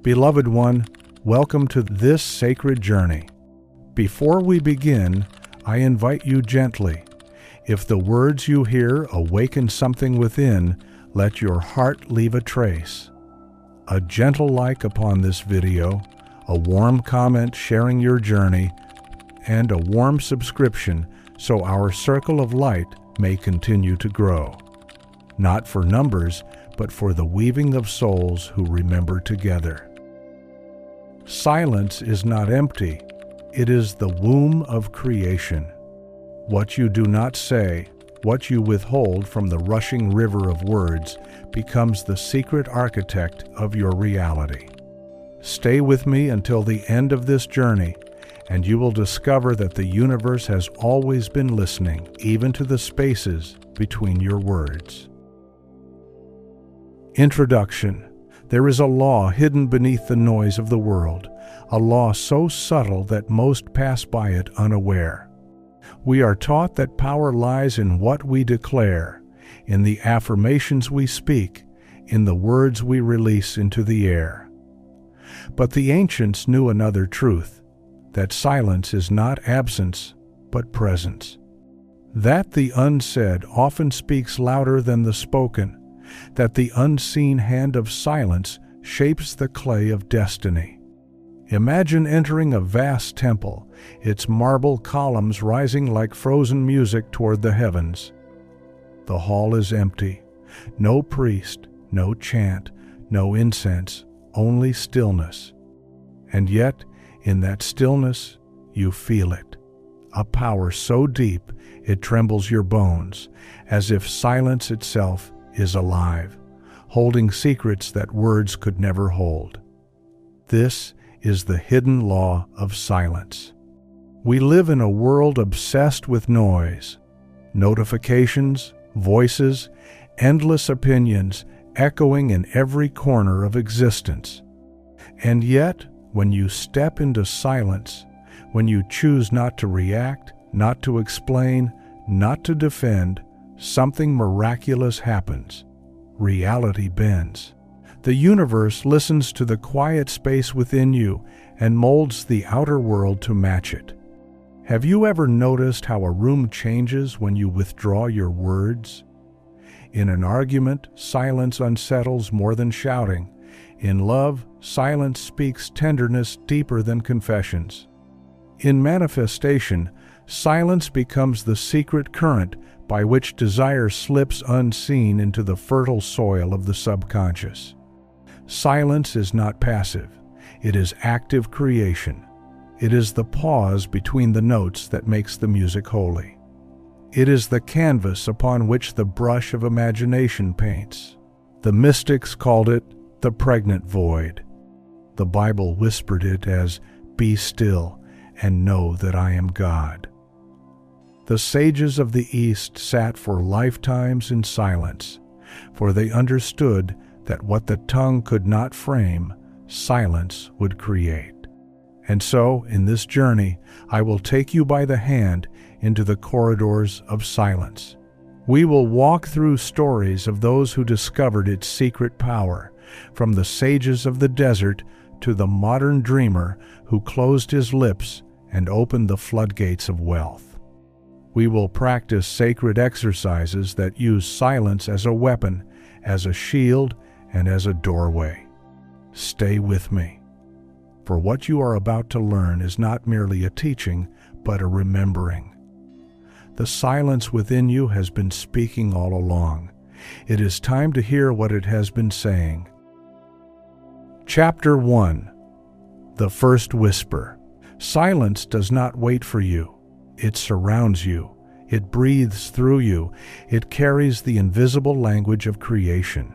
Beloved one, welcome to this sacred journey. Before we begin, I invite you gently. If the words you hear awaken something within, let your heart leave a trace. A gentle like upon this video, a warm comment sharing your journey, and a warm subscription so our circle of light may continue to grow. Not for numbers, but for the weaving of souls who remember together. Silence is not empty. It is the womb of creation. What you do not say, what you withhold from the rushing river of words, becomes the secret architect of your reality. Stay with me until the end of this journey, and you will discover that the universe has always been listening, even to the spaces between your words. Introduction. There is a law hidden beneath the noise of the world, a law so subtle that most pass by it unaware. We are taught that power lies in what we declare, in the affirmations we speak, in the words we release into the air. But the ancients knew another truth, that silence is not absence, but presence. That the unsaid often speaks louder than the spoken, that the unseen hand of silence shapes the clay of destiny. Imagine entering a vast temple, its marble columns rising like frozen music toward the heavens. The hall is empty. No priest, no chant, no incense, only stillness. And yet, in that stillness, you feel it. A power so deep it trembles your bones, as if silence itself is alive, holding secrets that words could never hold. This is the hidden law of silence. We live in a world obsessed with noise, notifications, voices, endless opinions echoing in every corner of existence. And yet, when you step into silence, when you choose not to react, not to explain, not to defend, something miraculous happens. Reality bends. The universe listens to the quiet space within you and molds the outer world to match it. Have you ever noticed how a room changes when you withdraw your words? In an argument, silence unsettles more than shouting. In love, silence speaks tenderness deeper than confessions. In manifestation, silence becomes the secret current by which desire slips unseen into the fertile soil of the subconscious. Silence is not passive. It is active creation. It is the pause between the notes that makes the music holy. It is the canvas upon which the brush of imagination paints. The mystics called it the pregnant void. The Bible whispered it as, "Be still and know that I am God." The sages of the East sat for lifetimes in silence, for they understood that what the tongue could not frame, silence would create. And so, in this journey, I will take you by the hand into the corridors of silence. We will walk through stories of those who discovered its secret power, from the sages of the desert to the modern dreamer who closed his lips and opened the floodgates of wealth. We will practice sacred exercises that use silence as a weapon, as a shield, and as a doorway. Stay with me, for what you are about to learn is not merely a teaching, but a remembering. The silence within you has been speaking all along. It is time to hear what it has been saying. Chapter 1. The First Whisper. Silence does not wait for you. It surrounds you. It breathes through you. It carries the invisible language of creation.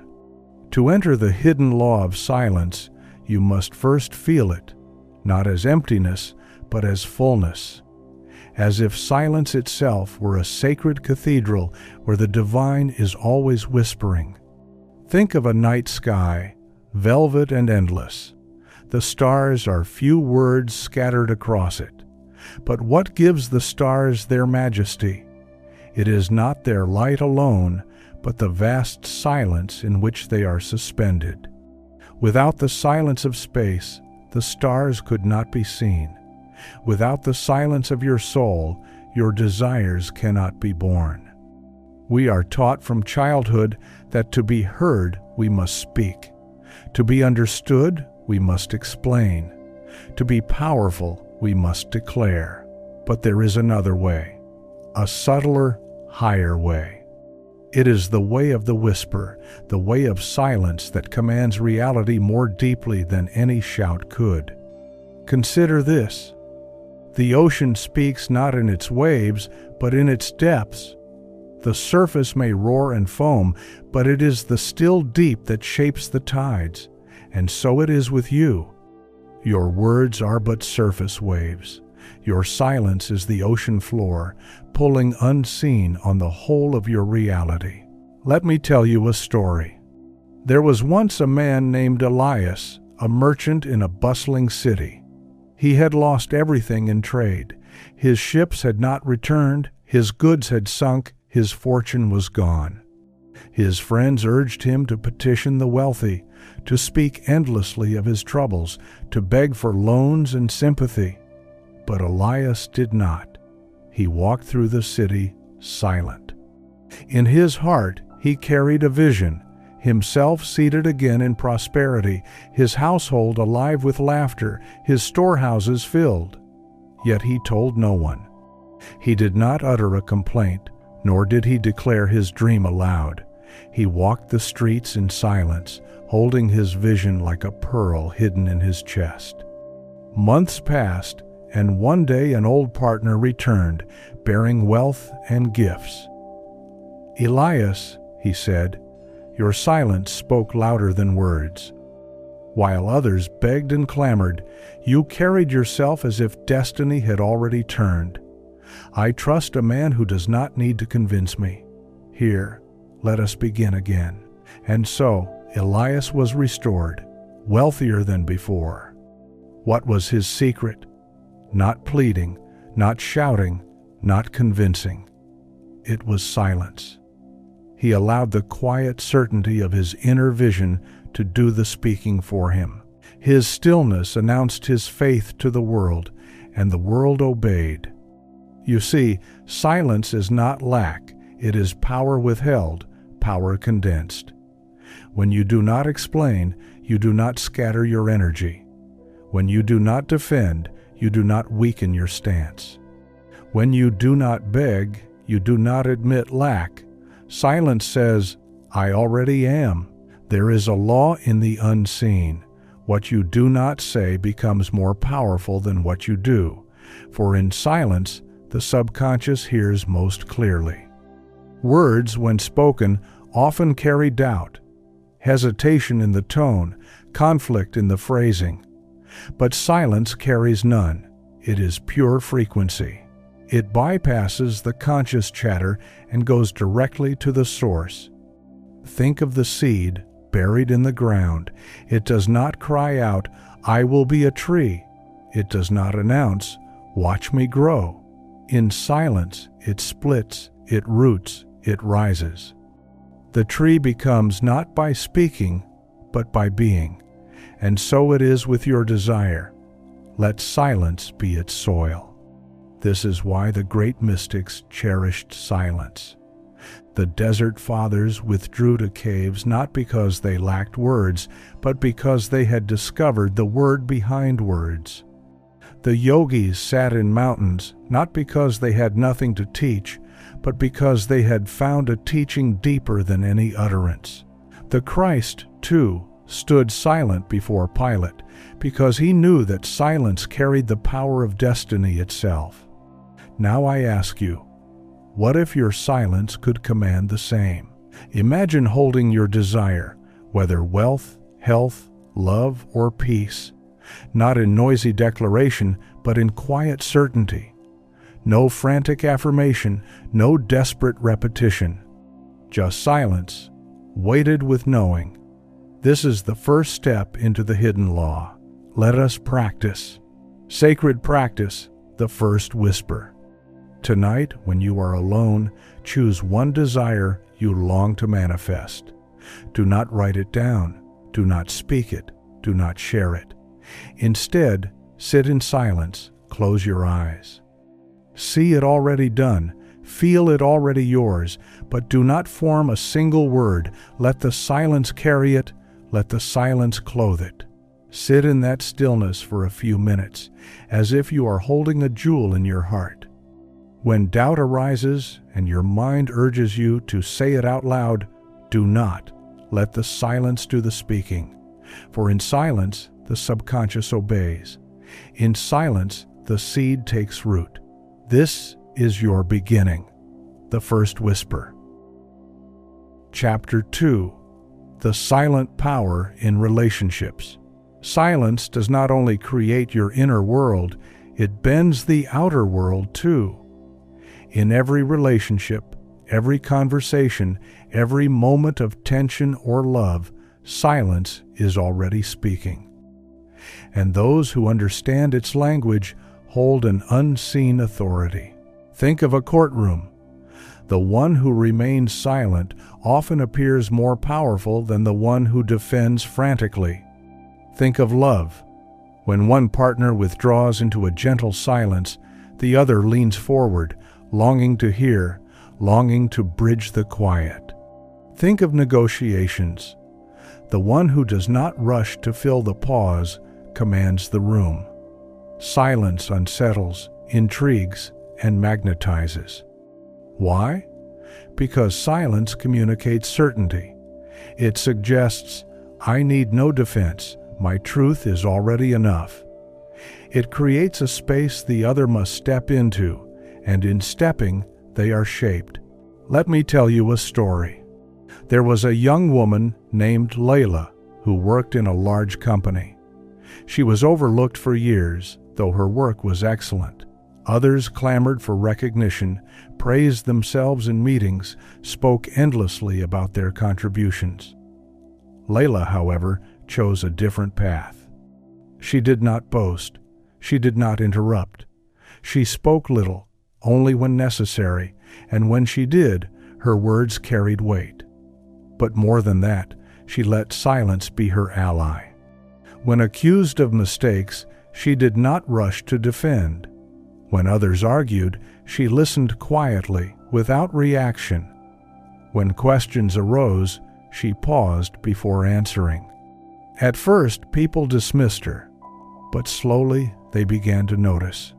To enter the hidden law of silence, you must first feel it, not as emptiness, but as fullness, as if silence itself were a sacred cathedral where the divine is always whispering. Think of a night sky, velvet and endless. The stars are few words scattered across it. But what gives the stars their majesty? It is not their light alone, but the vast silence in which they are suspended. Without the silence of space, the stars could not be seen. Without the silence of your soul, your desires cannot be born. We are taught from childhood that to be heard, we must speak. To be understood, we must explain. To be powerful, we must declare. But there is another way, a subtler, higher way. It is the way of the whisper, the way of silence that commands reality more deeply than any shout could. Consider this. The ocean speaks not in its waves, but in its depths. The surface may roar and foam, but it is the still deep that shapes the tides, and so it is with you. Your words are but surface waves. Your silence is the ocean floor, pulling unseen on the whole of your reality. Let me tell you a story. There was once a man named Elias, a merchant in a bustling city. He had lost everything in trade. His ships had not returned, his goods had sunk, his fortune was gone. His friends urged him to petition the wealthy, to speak endlessly of his troubles, to beg for loans and sympathy. But Elias did not. He walked through the city silent. In his heart, he carried a vision, himself seated again in prosperity, his household alive with laughter, his storehouses filled. Yet he told no one. He did not utter a complaint, nor did he declare his dream aloud. He walked the streets in silence, holding his vision like a pearl hidden in his chest. Months passed, and one day an old partner returned, bearing wealth and gifts. "Elias," he said, "your silence spoke louder than words. While others begged and clamored, you carried yourself as if destiny had already turned. I trust a man who does not need to convince me. Here, let us begin again." And so Elias was restored, wealthier than before. What was his secret? Not pleading, not shouting, not convincing. It was silence. He allowed the quiet certainty of his inner vision to do the speaking for him. His stillness announced his faith to the world, and the world obeyed. You see, silence is not lack, it is power withheld, power condensed. When you do not explain, you do not scatter your energy. When you do not defend, you do not weaken your stance. When you do not beg, you do not admit lack. Silence says, "I already am." There is a law in the unseen. What you do not say becomes more powerful than what you do, for in silence, the subconscious hears most clearly. Words, when spoken, often carry doubt, hesitation in the tone, conflict in the phrasing. But silence carries none. It is pure frequency. It bypasses the conscious chatter and goes directly to the source. Think of the seed buried in the ground. It does not cry out, "I will be a tree." It does not announce, "Watch me grow." In silence, it splits, it roots, it rises. The tree becomes not by speaking, but by being. And so it is with your desire. Let silence be its soil. This is why the great mystics cherished silence. The desert fathers withdrew to caves not because they lacked words, but because they had discovered the word behind words. The yogis sat in mountains not because they had nothing to teach, but because they had found a teaching deeper than any utterance. The Christ, too, stood silent before Pilate, because he knew that silence carried the power of destiny itself. Now I ask you, what if your silence could command the same? Imagine holding your desire, whether wealth, health, love, or peace, not in noisy declaration, but in quiet certainty. No frantic affirmation, no desperate repetition. Just silence, weighted with knowing. This is the first step into the hidden law. Let us practice. Sacred practice, the first whisper. Tonight, when you are alone, choose one desire you long to manifest. Do not write it down. Do not speak it. Do not share it. Instead, sit in silence. Close your eyes. See it already done. Feel it already yours, but do not form a single word. Let the silence carry it. Let the silence clothe it. Sit in that stillness for a few minutes, as if you are holding a jewel in your heart. When doubt arises and your mind urges you to say it out loud, do not. Let the silence do the speaking. For in silence, the subconscious obeys. In silence, the seed takes root. This is your beginning. The first whisper. Chapter 2. The silent power in relationships. Silence does not only create your inner world, it bends the outer world too. In every relationship, every conversation, every moment of tension or love, silence is already speaking. And those who understand its language hold an unseen authority. Think of a courtroom. The one who remains silent often appears more powerful than the one who defends frantically. Think of love. When one partner withdraws into a gentle silence, the other leans forward, longing to hear, longing to bridge the quiet. Think of negotiations. The one who does not rush to fill the pause commands the room. Silence unsettles, intrigues, and magnetizes. Why? Because silence communicates certainty. It suggests, I need no defense, my truth is already enough. It creates a space the other must step into, and in stepping, they are shaped. Let me tell you a story. There was a young woman named Layla who worked in a large company. She was overlooked for years, though her work was excellent. Others clamored for recognition, praised themselves in meetings, spoke endlessly about their contributions. Layla, however, chose a different path. She did not boast. She did not interrupt. She spoke little, only when necessary, and when she did, her words carried weight. But more than that, she let silence be her ally. When accused of mistakes, she did not rush to defend. When others argued, she listened quietly, without reaction. When questions arose, she paused before answering. At first, people dismissed her, but slowly they began to notice.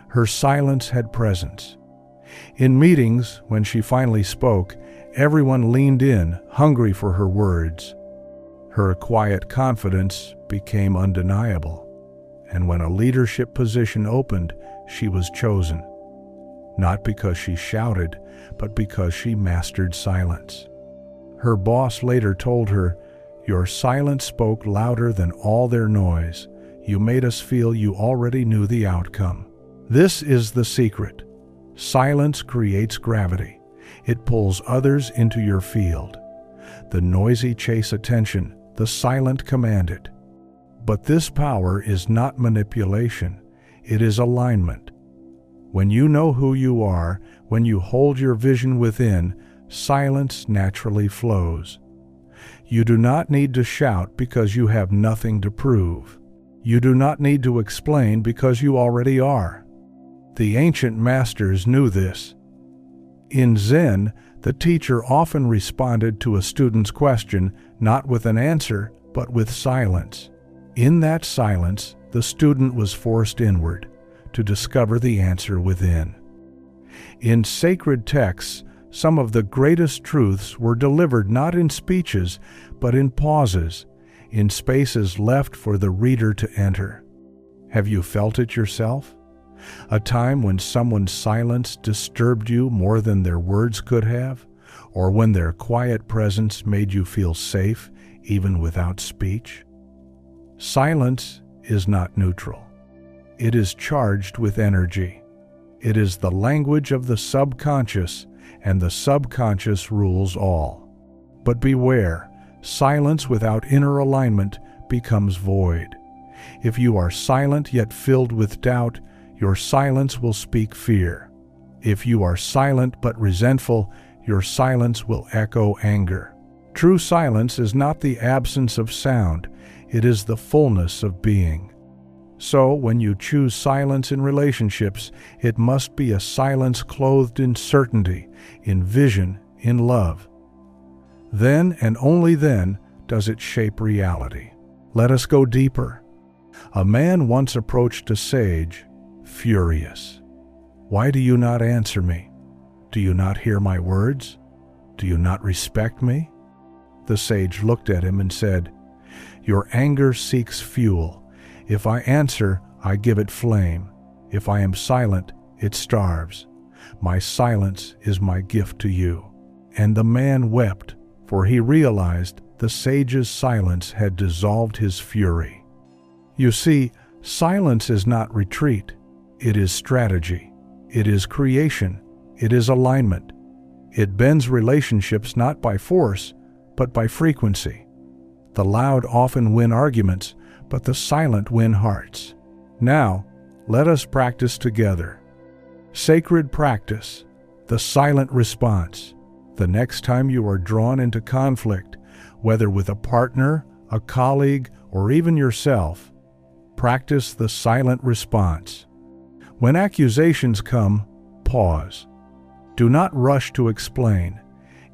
Her silence had presence. In meetings, when she finally spoke, everyone leaned in, hungry for her words. Her quiet confidence became undeniable, and when a leadership position opened, she was chosen, not because she shouted, but because she mastered silence. Her boss later told her, "Your silence spoke louder than all their noise. You made us feel you already knew the outcome." This is the secret. Silence creates gravity. It pulls others into your field. The noisy chase attention, the silent command it. But this power is not manipulation. It is alignment. When you know who you are, when you hold your vision within, silence naturally flows. You do not need to shout because you have nothing to prove. You do not need to explain because you already are. The ancient masters knew this. In Zen, the teacher often responded to a student's question not with an answer, but with silence. In that silence, the student was forced inward to discover the answer within. In sacred texts, some of the greatest truths were delivered not in speeches, but in pauses, in spaces left for the reader to enter. Have you felt it yourself? A time when someone's silence disturbed you more than their words could have, or when their quiet presence made you feel safe even without speech? Silence is not neutral. It is charged with energy. It is the language of the subconscious, and the subconscious rules all. But beware, silence without inner alignment becomes void. If you are silent yet filled with doubt, your silence will speak fear. If you are silent but resentful, your silence will echo anger. True silence is not the absence of sound, it is the fullness of being. So, when you choose silence in relationships, it must be a silence clothed in certainty, in vision, in love. Then, and only then, does it shape reality. Let us go deeper. A man once approached a sage, furious. "Why do you not answer me? Do you not hear my words? Do you not respect me?" The sage looked at him and said, "Your anger seeks fuel. If I answer, I give it flame. If I am silent, it starves. My silence is my gift to you." And the man wept, for he realized the sage's silence had dissolved his fury. You see, silence is not retreat. It is strategy. It is creation. It is alignment. It bends relationships not by force, but by frequency. The loud often win arguments, but the silent win hearts. Now, let us practice together. Sacred practice, the silent response. The next time you are drawn into conflict, whether with a partner, a colleague, or even yourself, practice the silent response. When accusations come, pause. Do not rush to explain.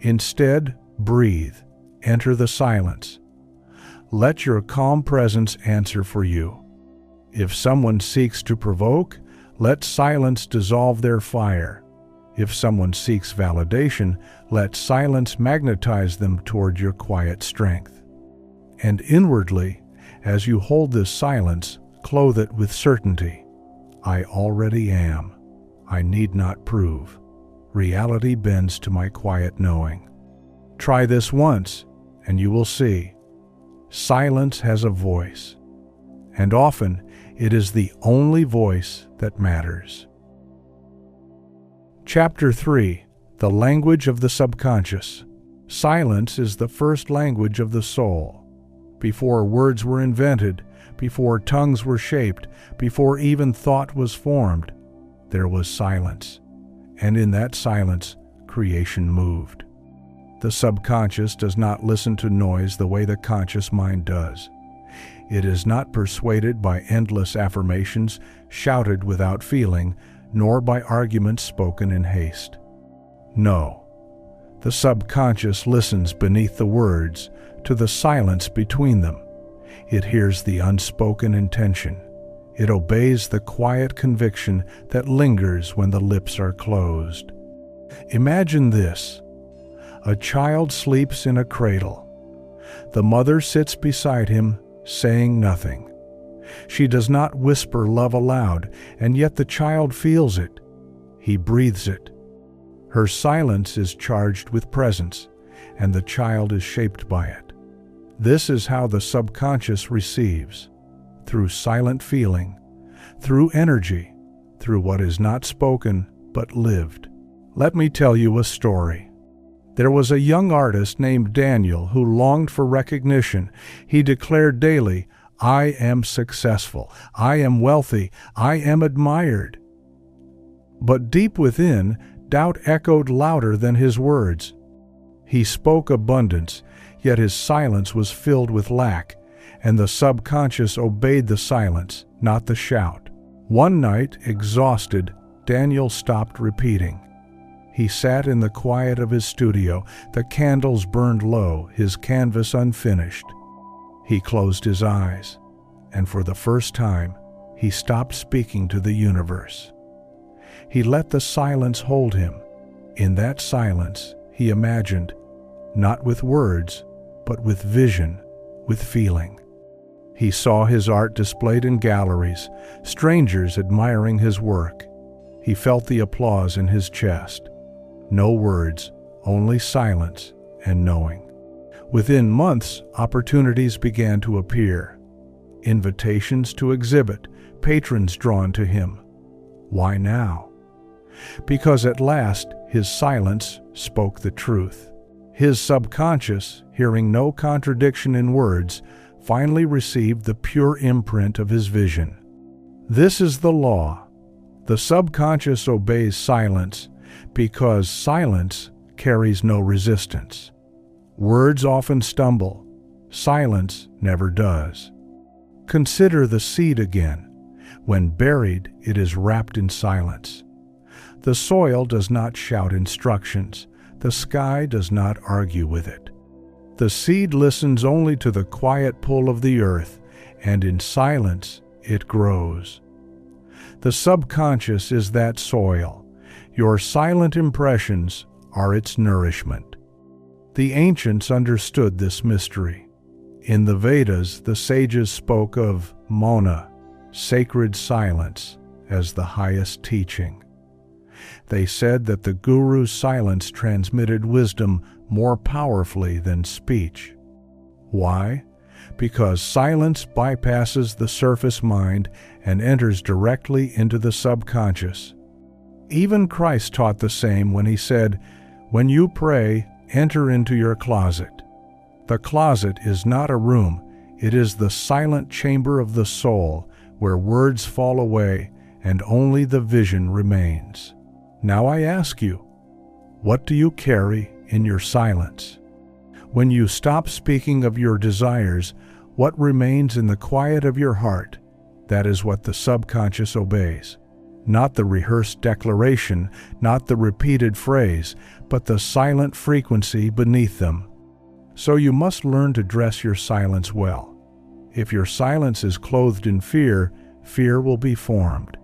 Instead, breathe. Enter the silence. Let your calm presence answer for you. If someone seeks to provoke, let silence dissolve their fire. If someone seeks validation, let silence magnetize them toward your quiet strength. And inwardly, as you hold this silence, clothe it with certainty. I already am. I need not prove. Reality bends to my quiet knowing. Try this once, and you will see. Silence has a voice, and often it is the only voice that matters. Chapter 3. The Language of the Subconscious. Silence is the first language of the soul. Before words were invented, before tongues were shaped, before even thought was formed, there was silence. And in that silence, creation moved. The subconscious does not listen to noise the way the conscious mind does. It is not persuaded by endless affirmations shouted without feeling, nor by arguments spoken in haste. No, the subconscious listens beneath the words to the silence between them. It hears the unspoken intention. It obeys the quiet conviction that lingers when the lips are closed. Imagine this. A child sleeps in a cradle. The mother sits beside him, saying nothing. She does not whisper love aloud, and yet the child feels it. He breathes it. Her silence is charged with presence, and the child is shaped by it. This is how the subconscious receives, through silent feeling, through energy, through what is not spoken but lived. Let me tell you a story. There was a young artist named Daniel who longed for recognition. He declared daily, "I am successful, I am wealthy, I am admired." But deep within, doubt echoed louder than his words. He spoke abundance, yet his silence was filled with lack, and the subconscious obeyed the silence, not the shout. One night, exhausted, Daniel stopped repeating. He sat in the quiet of his studio, the candles burned low, his canvas unfinished. He closed his eyes, and for the first time, he stopped speaking to the universe. He let the silence hold him. In that silence, he imagined, not with words, but with vision, with feeling. He saw his art displayed in galleries, strangers admiring his work. He felt the applause in his chest. No words, only silence and knowing. Within months, opportunities began to appear. Invitations to exhibit, patrons drawn to him. Why now? Because at last his silence spoke the truth. His subconscious, hearing no contradiction in words, finally received the pure imprint of his vision. This is the law. The subconscious obeys silence because silence carries no resistance. Words often stumble. Silence never does. Consider the seed again. When buried, it is wrapped in silence. The soil does not shout instructions. The sky does not argue with it. The seed listens only to the quiet pull of the earth, and in silence it grows. The subconscious is that soil. Your silent impressions are its nourishment. The ancients understood this mystery. In the Vedas, the sages spoke of Mauna, sacred silence, as the highest teaching. They said that the guru's silence transmitted wisdom more powerfully than speech. Why? Because silence bypasses the surface mind and enters directly into the subconscious. Even Christ taught the same when he said, "When you pray, enter into your closet." The closet is not a room, it is the silent chamber of the soul where words fall away and only the vision remains. Now I ask you, what do you carry in your silence? When you stop speaking of your desires, what remains in the quiet of your heart? That is what the subconscious obeys. Not the rehearsed declaration, not the repeated phrase, but the silent frequency beneath them. So you must learn to dress your silence well. If your silence is clothed in fear, fear will be formed.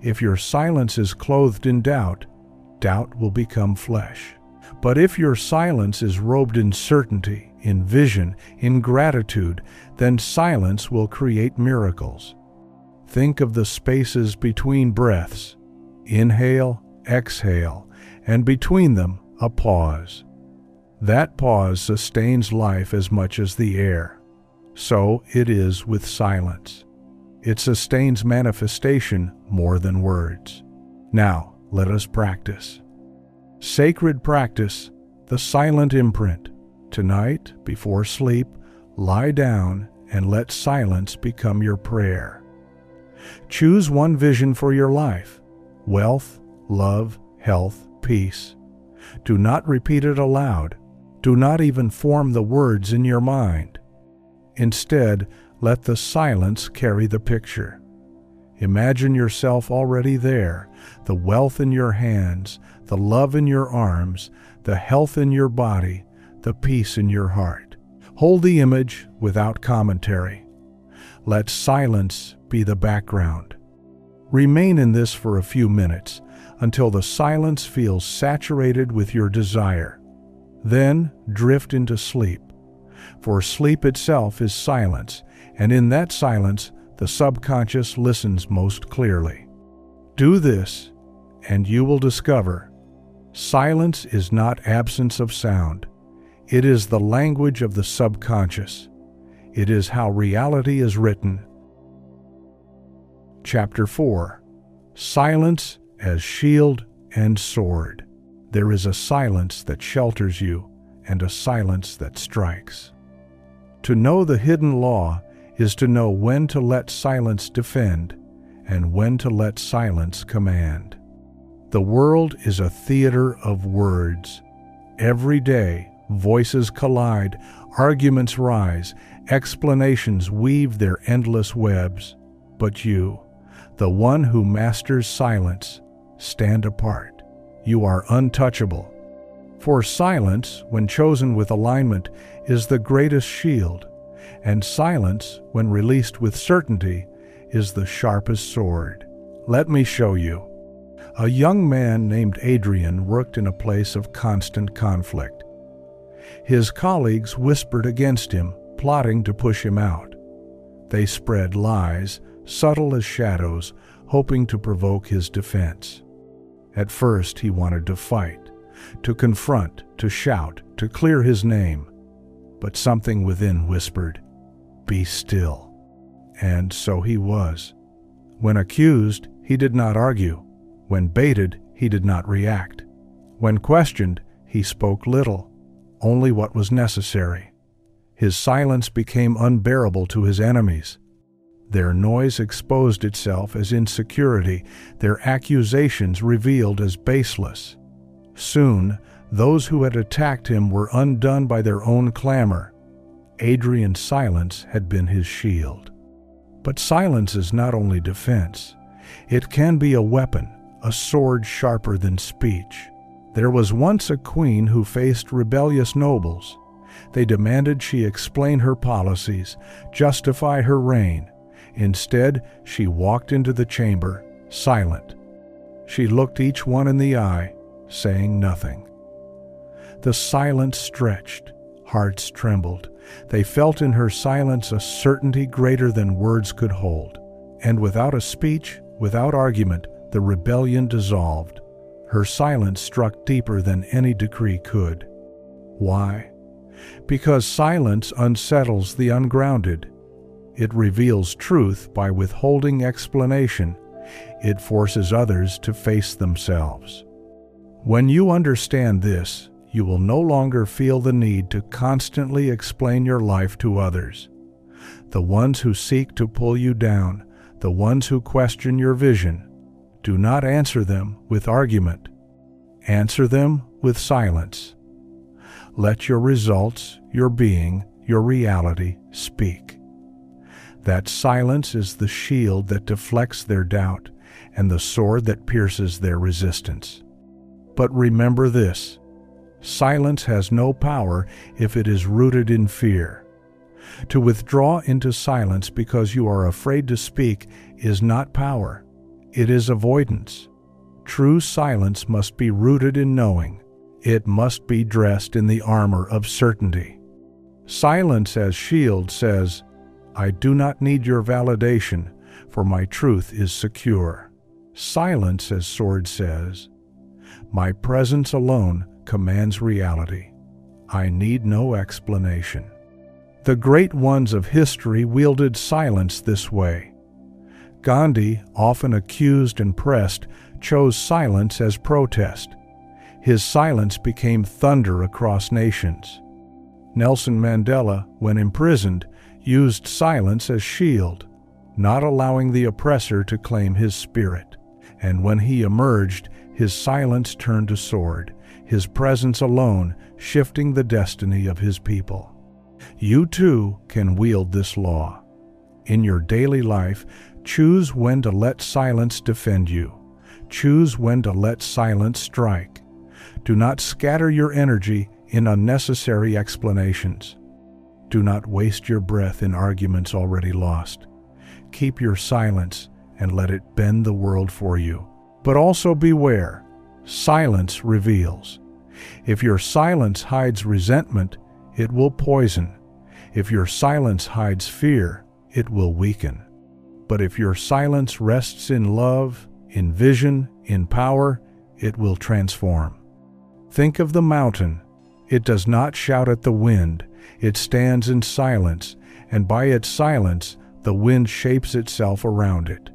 If your silence is clothed in doubt, doubt will become flesh. But if your silence is robed in certainty, in vision, in gratitude, then silence will create miracles. Think of the spaces between breaths. Inhale, exhale, and between them, a pause. That pause sustains life as much as the air. So it is with silence. It sustains manifestation more than words. Now, let us practice. Sacred practice, the silent imprint. Tonight, before sleep, lie down and let silence become your prayer. Choose one vision for your life: wealth, love, health, peace. Do not repeat it aloud. Do not even form the words in your mind. Instead, let the silence carry the picture. Imagine yourself already there, the wealth in your hands, the love in your arms, the health in your body, the peace in your heart. Hold the image without commentary. Let silence be the background. Remain in this for a few minutes until the silence feels saturated with your desire. Then drift into sleep. For sleep itself is silence, and in that silence, the subconscious listens most clearly. Do this, and you will discover silence is not absence of sound. It is the language of the subconscious. It is how reality is written. Chapter 4. Silence as Shield and Sword. There is a silence that shelters you, and a silence that strikes. To know the hidden law is to know when to let silence defend and when to let silence command. The world is a theater of words. Every day, voices collide, arguments rise, explanations weave their endless webs. But you, the one who masters silence, stand apart. You are untouchable. For silence, when chosen with alignment, is the greatest shield, and silence, when released with certainty, is the sharpest sword. Let me show you. A young man named Adrian worked in a place of constant conflict. His colleagues whispered against him, plotting to push him out. They spread lies, subtle as shadows, hoping to provoke his defense. At first he wanted to fight, to confront, to shout, to clear his name. But something within whispered, "Be still." And so he was. When accused, he did not argue. When baited, he did not react. When questioned, he spoke little, only what was necessary. His silence became unbearable to his enemies. Their noise exposed itself as insecurity, their accusations revealed as baseless. Soon, Those who had attacked him were undone by their own clamor. Adrian's silence had been his shield. But silence is not only defense. It can be a weapon, a sword sharper than speech. There was once a queen who faced rebellious nobles. They demanded she explain her policies, justify her reign. Instead, she walked into the chamber, silent. She looked each one in the eye, saying nothing. The silence stretched, hearts trembled. They felt in her silence a certainty greater than words could hold. And without a speech, without argument, the rebellion dissolved. Her silence struck deeper than any decree could. Why? Because silence unsettles the ungrounded. It reveals truth by withholding explanation. It forces others to face themselves. When you understand this, you will no longer feel the need to constantly explain your life to others. The ones who seek to pull you down, the ones who question your vision, do not answer them with argument. Answer them with silence. Let your results, your being, your reality speak. That silence is the shield that deflects their doubt and the sword that pierces their resistance. But remember this: silence has no power if it is rooted in fear. To withdraw into silence because you are afraid to speak is not power. It is avoidance. True silence must be rooted in knowing. It must be dressed in the armor of certainty. Silence as shield says, "I do not need your validation, for my truth is secure." Silence as sword says, "My presence alone commands reality. I need no explanation." The great ones of history wielded silence this way. Gandhi, often accused and pressed, chose silence as protest. His silence became thunder across nations. Nelson Mandela, when imprisoned, used silence as shield, not allowing the oppressor to claim his spirit. And when he emerged, his silence turned to sword, his presence alone shifting the destiny of his people. You too can wield this law. In your daily life, choose when to let silence defend you. Choose when to let silence strike. Do not scatter your energy in unnecessary explanations. Do not waste your breath in arguments already lost. Keep your silence and let it bend the world for you. But also beware. Silence reveals. If your silence hides resentment, it will poison. If your silence hides fear, it will weaken. But if your silence rests in love, in vision, in power, it will transform. Think of the mountain. It does not shout at the wind. It stands in silence, and by its silence, the wind shapes itself around it.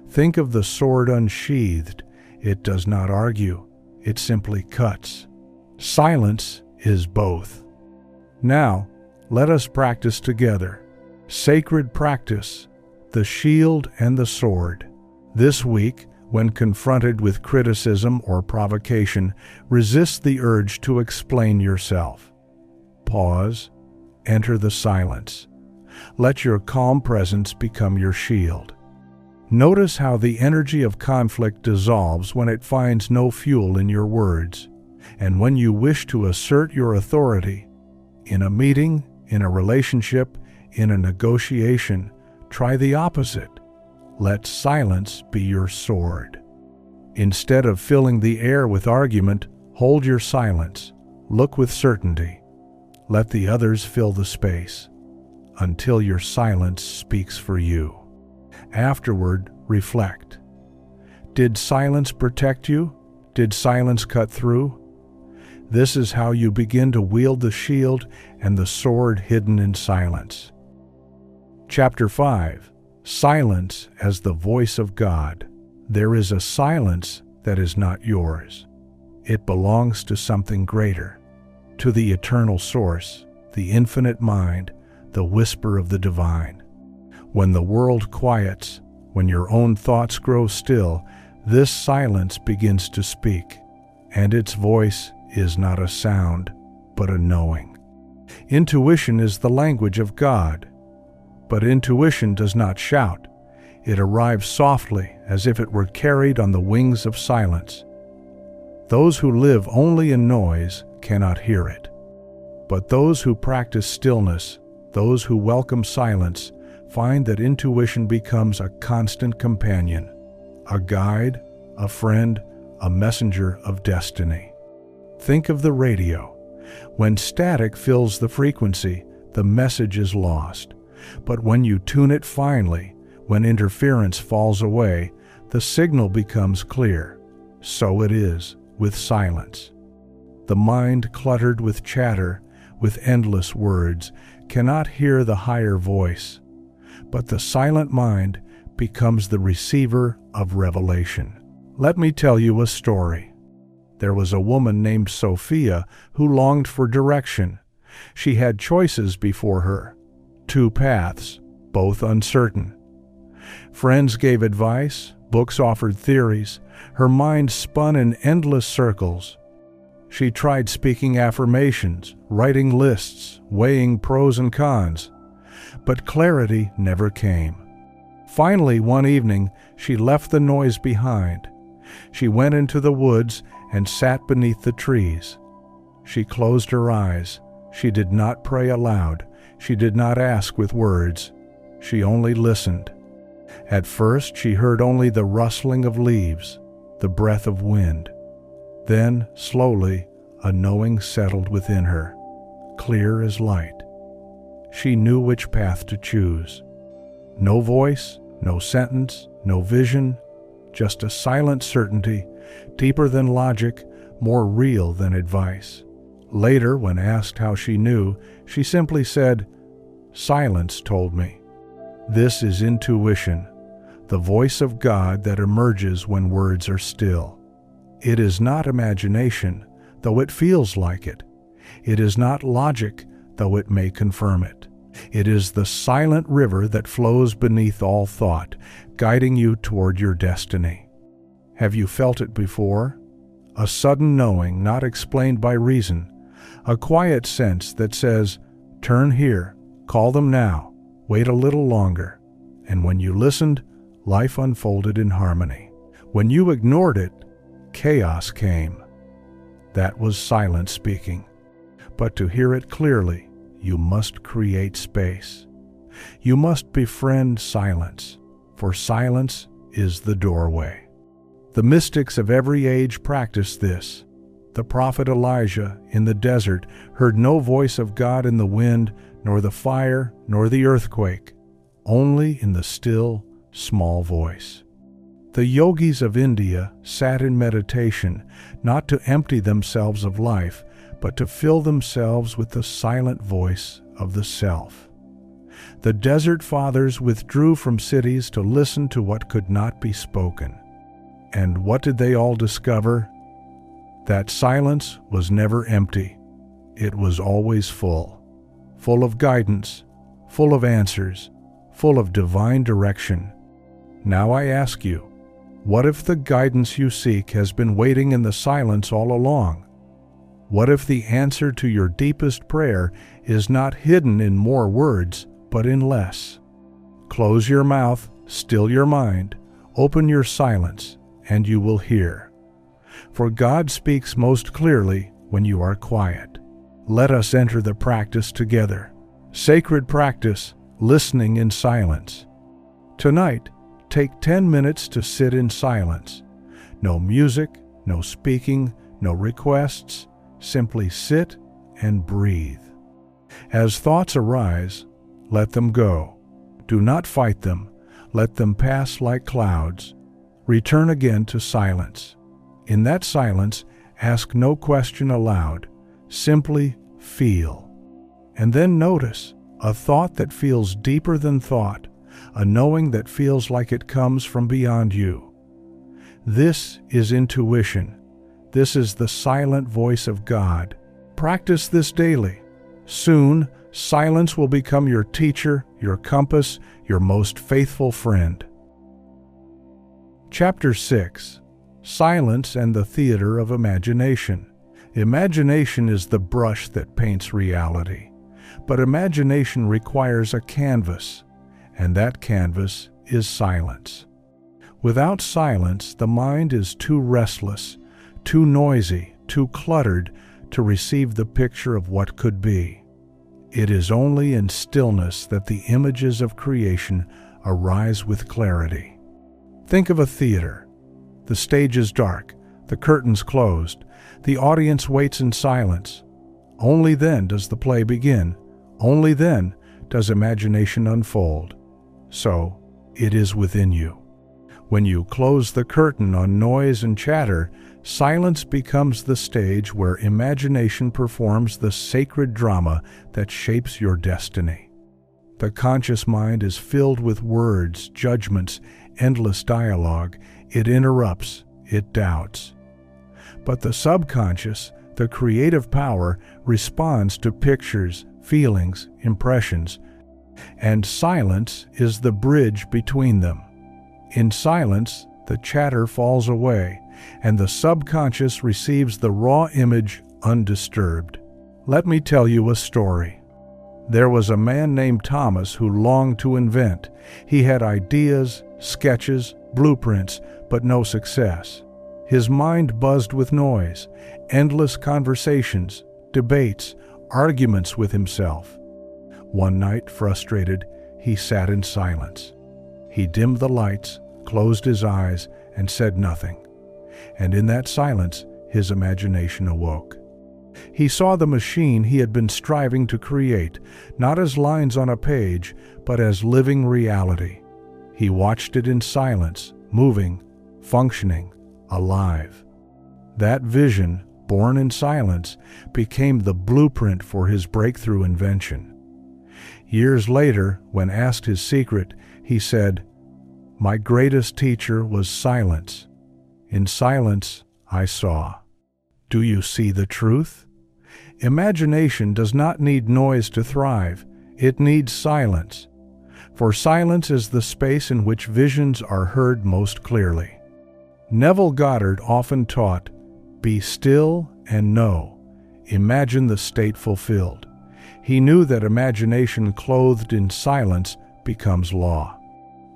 Think of the sword unsheathed. It does not argue. It simply cuts. Silence is both. Now, let us practice together. Sacred practice, the shield and the sword. This week, when confronted with criticism or provocation, resist the urge to explain yourself. Pause. Enter the silence. Let your calm presence become your shield. Notice how the energy of conflict dissolves when it finds no fuel in your words. And when you wish to assert your authority, in a meeting, in a relationship, in a negotiation, try the opposite. Let silence be your sword. Instead of filling the air with argument, hold your silence. Look with certainty. Let the others fill the space, until your silence speaks for you. Afterward, reflect. Did silence protect you? Did silence cut through? This is how you begin to wield the shield and the sword hidden in silence. Chapter 5. Silence as the voice of God. There is a silence that is not yours. It belongs to something greater, to the eternal source, the infinite mind, the whisper of the divine. When the world quiets, when your own thoughts grow still, this silence begins to speak, and its voice is not a sound, but a knowing. Intuition is the language of God. But intuition does not shout. It arrives softly, as if it were carried on the wings of silence. Those who live only in noise cannot hear it. But those who practice stillness, those who welcome silence, find that intuition becomes a constant companion, a guide, a friend, a messenger of destiny. Think of the radio. When static fills the frequency, the message is lost. But when you tune it finely, when interference falls away, the signal becomes clear. So it is with silence. The mind cluttered with chatter, with endless words, cannot hear the higher voice. But the silent mind becomes the receiver of revelation. Let me tell you a story. There was a woman named Sophia who longed for direction. She had choices before her, 2 paths, both uncertain. Friends gave advice, books offered theories. Her mind spun in endless circles. She tried speaking affirmations, writing lists, weighing pros and cons. But clarity never came. Finally, one evening, she left the noise behind. She went into the woods and sat beneath the trees. She closed her eyes. She did not pray aloud. She did not ask with words. She only listened. At first, she heard only the rustling of leaves, the breath of wind. Then, slowly, a knowing settled within her, clear as light. She knew which path to choose. No voice, no sentence, no vision, just a silent certainty, deeper than logic, more real than advice. Later, when asked how she knew, she simply said, "Silence told me." This is intuition, the voice of God that emerges when words are still. It is not imagination, though it feels like it. It is not logic, though it may confirm it. It is the silent river that flows beneath all thought, guiding you toward your destiny. Have you felt it before? A sudden knowing not explained by reason, a quiet sense that says, "Turn here, call them now, wait a little longer." And when you listened, life unfolded in harmony. When you ignored it, chaos came. That was silence speaking. But to hear it clearly, you must create space. You must befriend silence, for silence is the doorway. The mystics of every age practice this. The prophet Elijah in the desert heard no voice of God in the wind, nor the fire, nor the earthquake, only in the still, small voice. The yogis of India sat in meditation, not to empty themselves of life, but to fill themselves with the silent voice of the self. The desert fathers withdrew from cities to listen to what could not be spoken. And what did they all discover? That silence was never empty. It was always full of guidance, full of answers, full of divine direction. Now I ask you, what if the guidance you seek has been waiting in the silence all along? What if the answer to your deepest prayer is not hidden in more words, but in less? Close your mouth, still your mind, open your silence, and you will hear. For God speaks most clearly when you are quiet. Let us enter the practice together. Sacred practice, listening in silence. Tonight, take 10 minutes to sit in silence. No music, no speaking, no requests. Simply sit and breathe. As thoughts arise, let them go. Do not fight them. Let them pass like clouds. Return again to silence. In that silence, ask no question aloud. Simply feel. And then notice a thought that feels deeper than thought, a knowing that feels like it comes from beyond you. This is intuition. This is the silent voice of God. Practice this daily. Soon, silence will become your teacher, your compass, your most faithful friend. Chapter 6. Silence and the Theater of Imagination. Imagination is the brush that paints reality, but imagination requires a canvas, and that canvas is silence. Without silence, the mind is too restless, too noisy, too cluttered to receive the picture of what could be. It is only in stillness that the images of creation arise with clarity. Think of a theater. The stage is dark, the curtains closed, the audience waits in silence. Only then does the play begin. Only then does imagination unfold. So, it is within you. When you close the curtain on noise and chatter, silence becomes the stage where imagination performs the sacred drama that shapes your destiny. The conscious mind is filled with words, judgments, endless dialogue. It interrupts, it doubts. But the subconscious, the creative power, responds to pictures, feelings, impressions, and silence is the bridge between them. In silence, the chatter falls away, and the subconscious receives the raw image undisturbed. Let me tell you a story. There was a man named Thomas who longed to invent. He had ideas, sketches, blueprints, but no success. His mind buzzed with noise, endless conversations, debates, arguments with himself. One night, frustrated, he sat in silence. He dimmed the lights, closed his eyes, and said nothing. And in that silence, his imagination awoke. He saw the machine he had been striving to create, not as lines on a page, but as living reality. He watched it in silence, moving, functioning, alive. That vision, born in silence, became the blueprint for his breakthrough invention. Years later, when asked his secret, he said, "My greatest teacher was silence. In silence, I saw." Do you see the truth? Imagination does not need noise to thrive. It needs silence. For silence is the space in which visions are heard most clearly. Neville Goddard often taught, "Be still and know. Imagine the state fulfilled." He knew that imagination clothed in silence becomes law.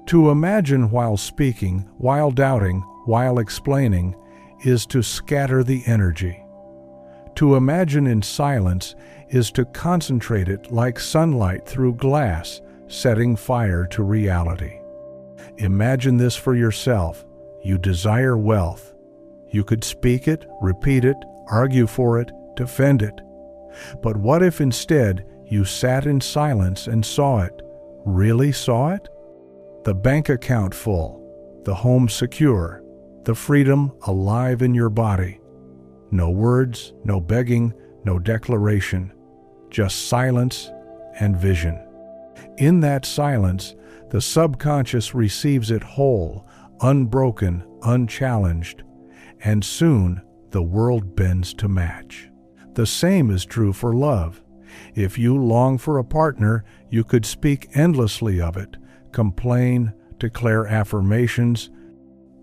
To imagine while speaking, while doubting, while explaining, is to scatter the energy. To imagine in silence is to concentrate it like sunlight through glass, setting fire to reality. Imagine this for yourself. You desire wealth. You could speak it, repeat it, argue for it, defend it. But what if instead you sat in silence and saw it, really saw it? The bank account full, the home secure, the freedom alive in your body. No words, no begging, no declaration, just silence and vision. In that silence, the subconscious receives it whole, unbroken, unchallenged, and soon the world bends to match. The same is true for love. If you long for a partner, you could speak endlessly of it, complain, declare affirmations,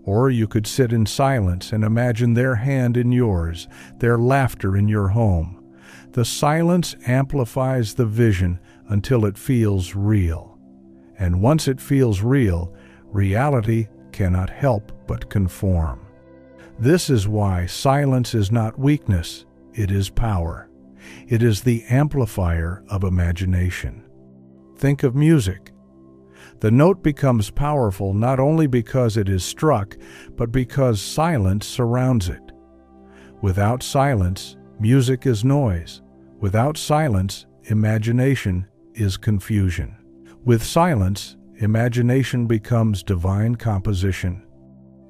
or you could sit in silence and imagine their hand in yours, their laughter in your home. The silence amplifies the vision until it feels real. And once it feels real, reality cannot help but conform. This is why silence is not weakness, it is power. It is the amplifier of imagination. Think of music. The note becomes powerful not only because it is struck, but because silence surrounds it. Without silence, music is noise. Without silence, imagination is confusion. With silence, imagination becomes divine composition.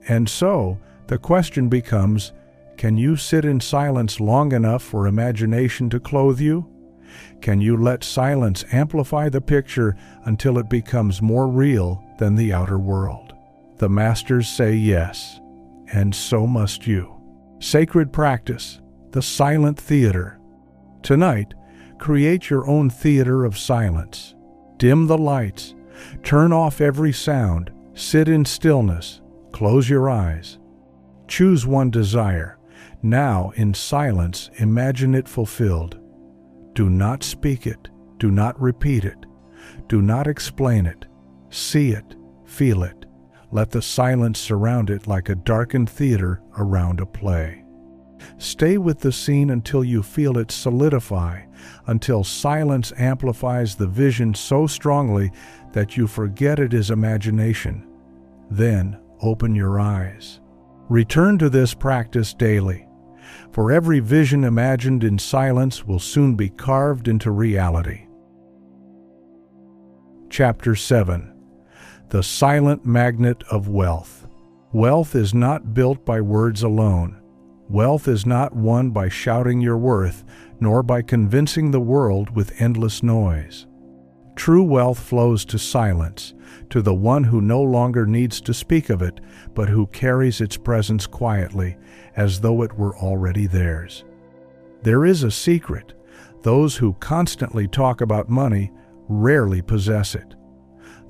And so, the question becomes, can you sit in silence long enough for imagination to clothe you? Can you let silence amplify the picture until it becomes more real than the outer world? The masters say yes, and so must you. Sacred practice, the silent theater. Tonight, create your own theater of silence. Dim the lights, turn off every sound, sit in stillness, close your eyes. Choose one desire. Now, in silence, imagine it fulfilled. Do not speak it. Do not repeat it. Do not explain it. See it. Feel it. Let the silence surround it like a darkened theater around a play. Stay with the scene until you feel it solidify, until silence amplifies the vision so strongly that you forget it is imagination. Then open your eyes. Return to this practice daily, for every vision imagined in silence will soon be carved into reality. Chapter 7. The Silent Magnet of Wealth. Wealth is not built by words alone. Wealth is not won by shouting your worth, nor by convincing the world with endless noise. True wealth flows to silence, to the one who no longer needs to speak of it, but who carries its presence quietly, as though it were already theirs. There is a secret. Those who constantly talk about money rarely possess it.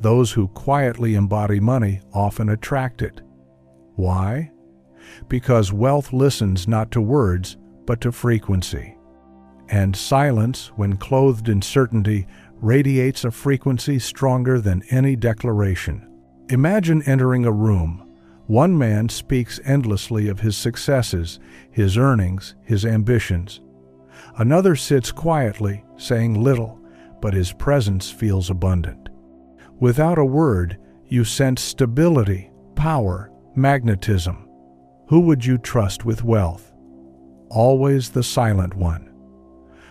Those who quietly embody money often attract it. Why? Because wealth listens not to words, but to frequency. And silence, when clothed in certainty, radiates a frequency stronger than any declaration. Imagine entering a room. One man speaks endlessly of his successes, his earnings, his ambitions. Another sits quietly, saying little, but his presence feels abundant. Without a word, you sense stability, power, magnetism. Who would you trust with wealth? Always the silent one.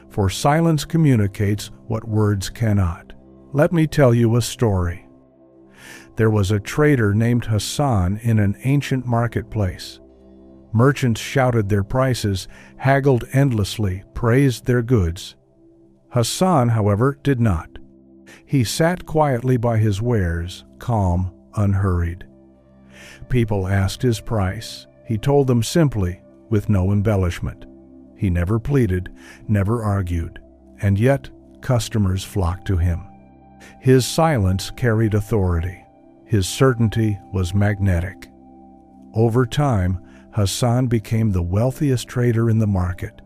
For silence communicates what words cannot. Let me tell you a story. There was a trader named Hassan in an ancient marketplace. Merchants shouted their prices, haggled endlessly, praised their goods. Hassan, however, did not. He sat quietly by his wares, calm, unhurried. People asked his price. He told them simply, with no embellishment. He never pleaded, never argued, and yet customers flocked to him. His silence carried authority. His certainty was magnetic. Over time, Hassan became the wealthiest trader in the market,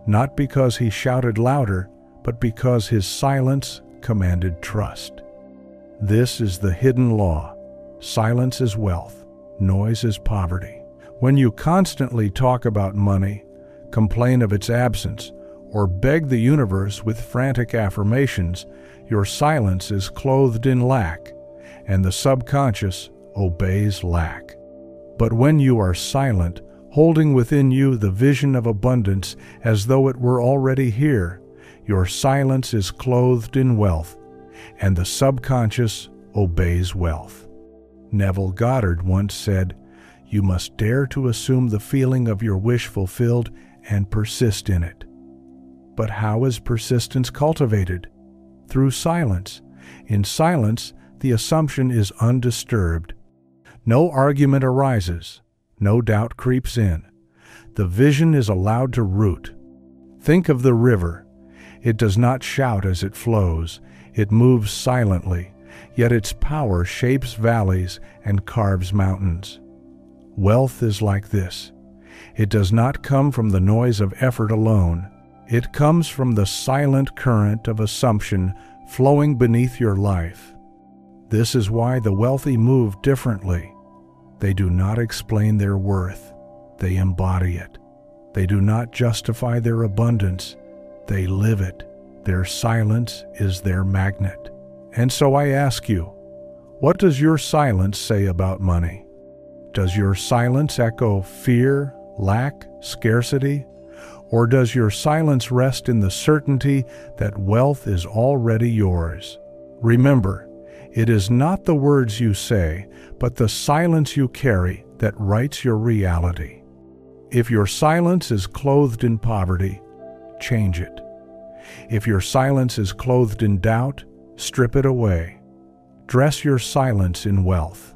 not because he shouted louder, but because his silence commanded trust. This is the hidden law. Silence is wealth. Noise is poverty. When you constantly talk about money, complain of its absence, or beg the universe with frantic affirmations, your silence is clothed in lack, and the subconscious obeys lack. But when you are silent, holding within you the vision of abundance as though it were already here, your silence is clothed in wealth, and the subconscious obeys wealth. Neville Goddard once said, "You must dare to assume the feeling of your wish fulfilled and persist in it." But how is persistence cultivated? Through silence. In silence, the assumption is undisturbed. No argument arises. No doubt creeps in. The vision is allowed to root. Think of the river. It does not shout as it flows. It moves silently, yet its power shapes valleys and carves mountains. Wealth is like this. It does not come from the noise of effort alone. It comes from the silent current of assumption flowing beneath your life. This is why the wealthy move differently. They do not explain their worth. They embody it. They do not justify their abundance. They live it. Their silence is their magnet. And so I ask you, what does your silence say about money? Does your silence echo fear, lack, scarcity? Or does your silence rest in the certainty that wealth is already yours? Remember, it is not the words you say, but the silence you carry that writes your reality. If your silence is clothed in poverty, change it. If your silence is clothed in doubt, strip it away. Dress your silence in wealth.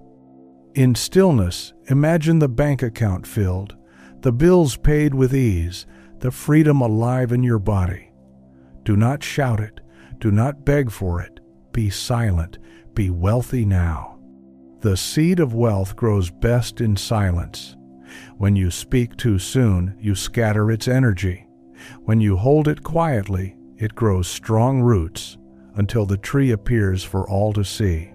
In stillness, imagine the bank account filled, the bills paid with ease, the freedom alive in your body. Do not shout it. Do not beg for it. Be silent. Be wealthy now. The seed of wealth grows best in silence. When you speak too soon, you scatter its energy. When you hold it quietly, it grows strong roots until the tree appears for all to see.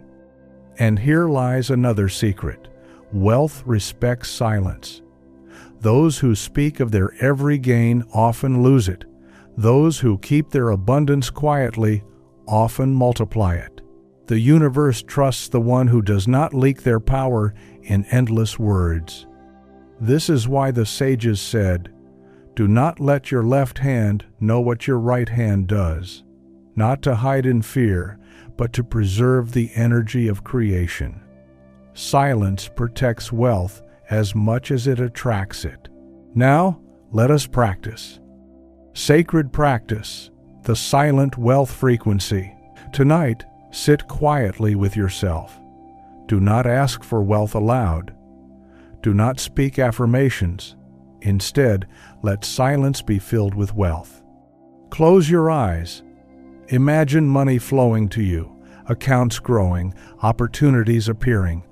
And here lies another secret. Wealth respects silence. Those who speak of their every gain often lose it. Those who keep their abundance quietly often multiply it. The universe trusts the one who does not leak their power in endless words. This is why the sages said, "Do not let your left hand know what your right hand does," not to hide in fear, but to preserve the energy of creation. Silence protects wealth as much as it attracts it. Now, let us practice. Sacred practice, the silent wealth frequency. Tonight, sit quietly with yourself. Do not ask for wealth aloud. Do not speak affirmations. Instead, let silence be filled with wealth. Close your eyes. Imagine money flowing to you, accounts growing, opportunities appearing.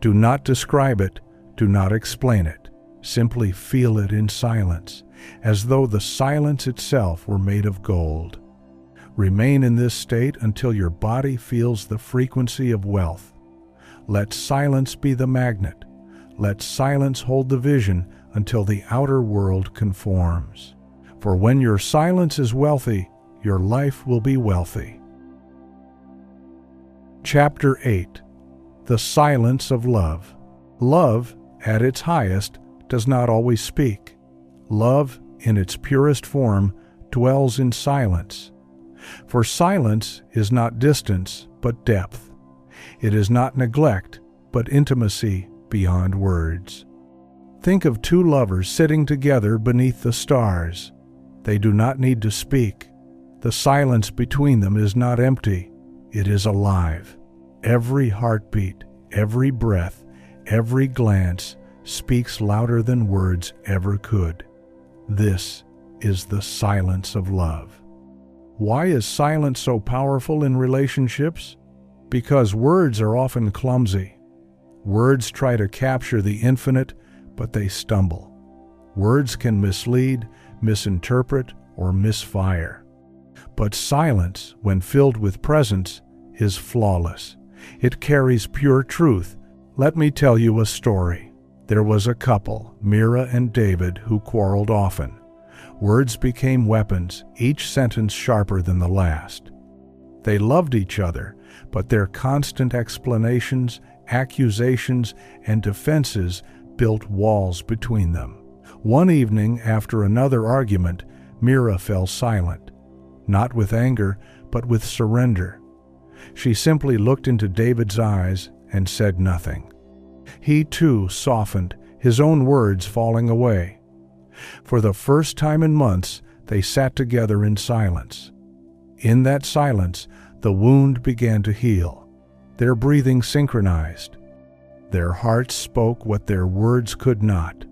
Do not describe it. Do not explain it. Simply feel it in silence, as though the silence itself were made of gold. Remain in this state until your body feels the frequency of wealth. Let silence be the magnet. Let silence hold the vision until the outer world conforms. For when your silence is wealthy, your life will be wealthy. Chapter 8. The Silence of Love. Love, at its highest, does not always speak. Love, in its purest form, dwells in silence. For silence is not distance, but depth. It is not neglect, but intimacy beyond words. Think of two lovers sitting together beneath the stars. They do not need to speak. The silence between them is not empty. It is alive. Every heartbeat, every breath, every glance speaks louder than words ever could. This is the silence of love. Why is silence so powerful in relationships? Because words are often clumsy. Words try to capture the infinite, but they stumble. Words can mislead, misinterpret, or misfire. But silence, when filled with presence, is flawless. It carries pure truth. Let me tell you a story. There was a couple, Mira and David, who quarreled often. Words became weapons, each sentence sharper than the last. They loved each other, but their constant explanations, accusations, and defenses built walls between them. One evening, after another argument, Mira fell silent, not with anger, but with surrender. She simply looked into David's eyes and said nothing. He too softened, his own words falling away. For the first time in months, they sat together in silence. In that silence, the wound began to heal. Their breathing synchronized. Their hearts spoke what their words could not.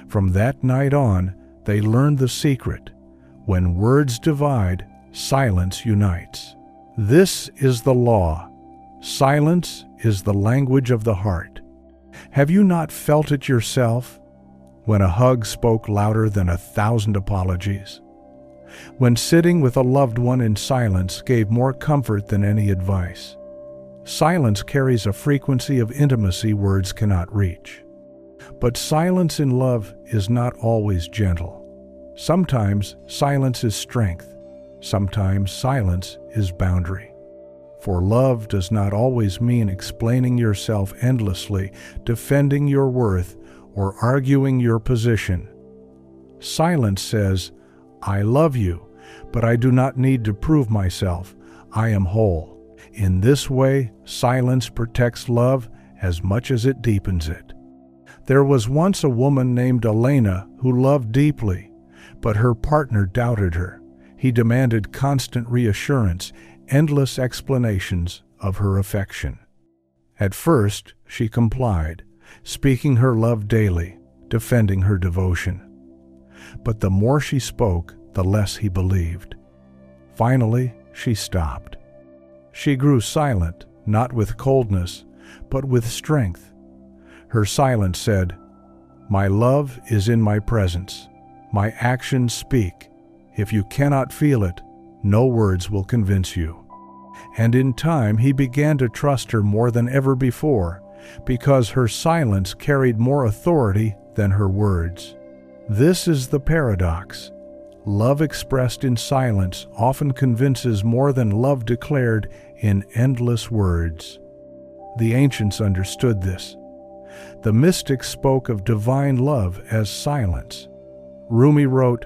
From that night on, they learned the secret. When words divide, silence unites. This is the law. Silence is the language of the heart. Have you not felt it yourself? When a hug spoke louder than 1,000 apologies. When sitting with a loved one in silence gave more comfort than any advice. Silence carries a frequency of intimacy words cannot reach. But silence in love is not always gentle. Sometimes silence is strength. Sometimes silence is boundary. For love does not always mean explaining yourself endlessly, defending your worth, or arguing your position. Silence says, "I love you, but I do not need to prove myself. I am whole." In this way, silence protects love as much as it deepens it. There was once a woman named Elena who loved deeply, but her partner doubted her. He demanded constant reassurance, endless explanations of her affection. At first, she complied, speaking her love daily, defending her devotion. But the more she spoke, the less he believed. Finally, she stopped. She grew silent, not with coldness, but with strength. Her silence said, My love is in my presence. My actions speak. If you cannot feel it, no words will convince you. And in time he began to trust her more than ever before, because her silence carried more authority than her words. This is the paradox. Love expressed in silence often convinces more than love declared in endless words. The ancients understood this. The mystics spoke of divine love as silence. Rumi wrote,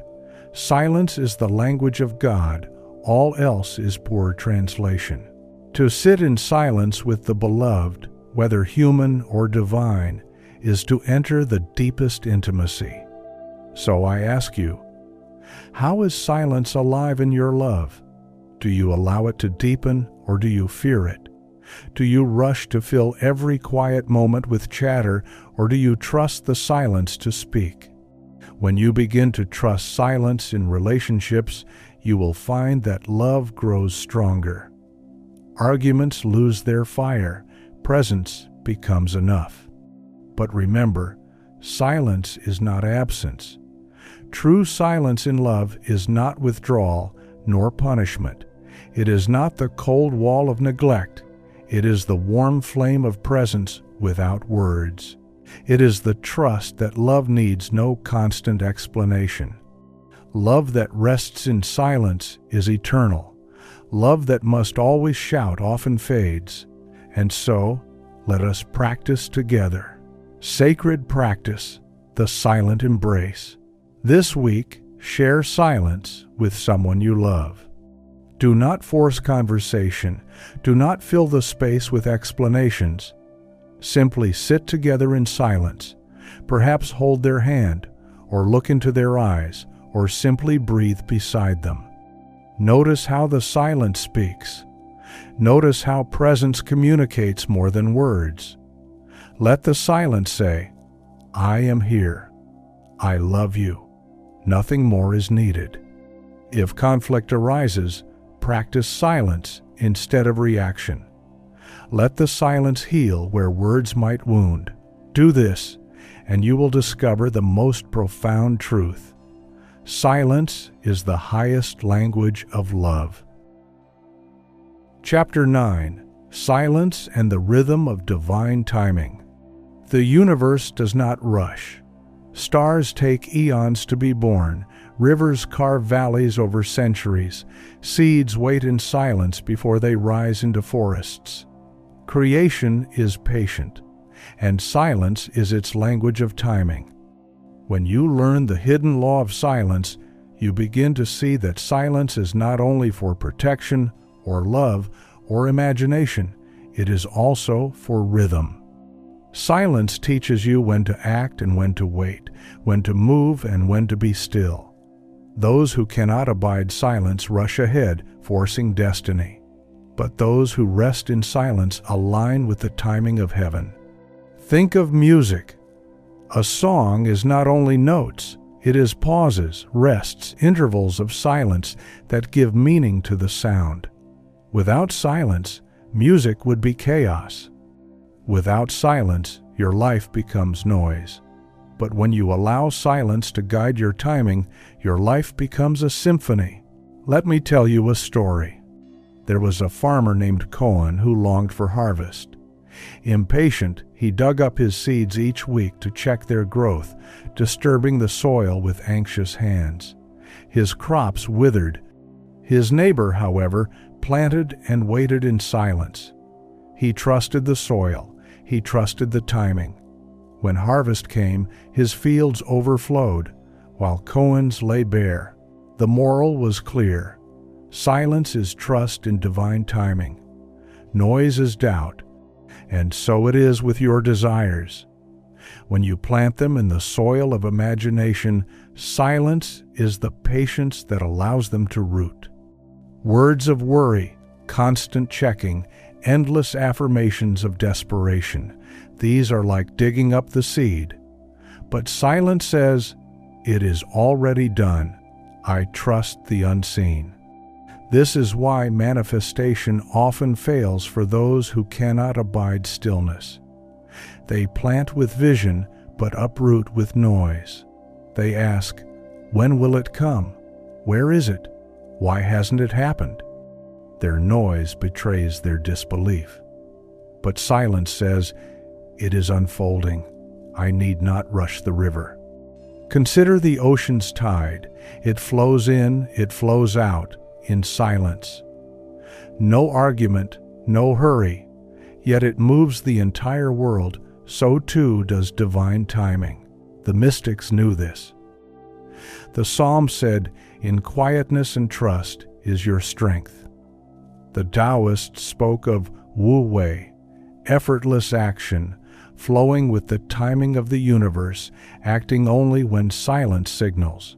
"Silence is the language of God, all else is poor translation." To sit in silence with the beloved, whether human or divine, is to enter the deepest intimacy. So I ask you, how is silence alive in your love? Do you allow it to deepen, or do you fear it? Do you rush to fill every quiet moment with chatter, or do you trust the silence to speak? When you begin to trust silence in relationships, you will find that love grows stronger. Arguments lose their fire. Presence becomes enough. But remember, silence is not absence. True silence in love is not withdrawal nor punishment. It is not the cold wall of neglect. It is the warm flame of presence without words. It is the trust that love needs no constant explanation. Love that rests in silence is eternal. Love that must always shout often fades. And so, let us practice together. Sacred practice, the silent embrace. This week, share silence with someone you love. Do not force conversation. Do not fill the space with explanations. Simply sit together in silence. Perhaps hold their hand, or look into their eyes, or simply breathe beside them. Notice how the silence speaks. Notice how presence communicates more than words. Let the silence say, "I am here. I love you." Nothing more is needed. If conflict arises, practice silence instead of reaction. Let the silence heal where words might wound. Do this, and you will discover the most profound truth. Silence is the highest language of love. Chapter 9. Silence and the Rhythm of Divine Timing. The universe does not rush. Stars take eons to be born. Rivers carve valleys over centuries. Seeds wait in silence before they rise into forests. Creation is patient, and silence is its language of timing. When you learn the hidden law of silence, you begin to see that silence is not only for protection or love or imagination, it is also for rhythm. Silence teaches you when to act and when to wait, when to move and when to be still. Those who cannot abide silence rush ahead, forcing destiny. But those who rest in silence align with the timing of heaven. Think of music. A song is not only notes, it is pauses, rests, intervals of silence that give meaning to the sound. Without silence, music would be chaos. Without silence, your life becomes noise. But when you allow silence to guide your timing, your life becomes a symphony. Let me tell you a story. There was a farmer named Cohen who longed for harvest. Impatient, he dug up his seeds each week to check their growth, disturbing the soil with anxious hands. His crops withered. His neighbor, however, planted and waited in silence. He trusted the soil. He trusted the timing. When harvest came, his fields overflowed, while Cohen's lay bare. The moral was clear. Silence is trust in divine timing. Noise is doubt. And so it is with your desires. When you plant them in the soil of imagination, silence is the patience that allows them to root. Words of worry, constant checking, endless affirmations of desperation, these are like digging up the seed. But silence says, "It is already done. I trust the unseen." This is why manifestation often fails for those who cannot abide stillness. They plant with vision, but uproot with noise. They ask, "When will it come? Where is it? Why hasn't it happened?" Their noise betrays their disbelief. But silence says, "It is unfolding. I need not rush the river." Consider the ocean's tide. It flows in, it flows out, in silence. No argument, no hurry, yet it moves the entire world. So too does divine timing. The mystics knew this. The psalm said, "In quietness and trust is your strength." The Taoists spoke of wu wei, effortless action, flowing with the timing of the universe, acting only when silence signals.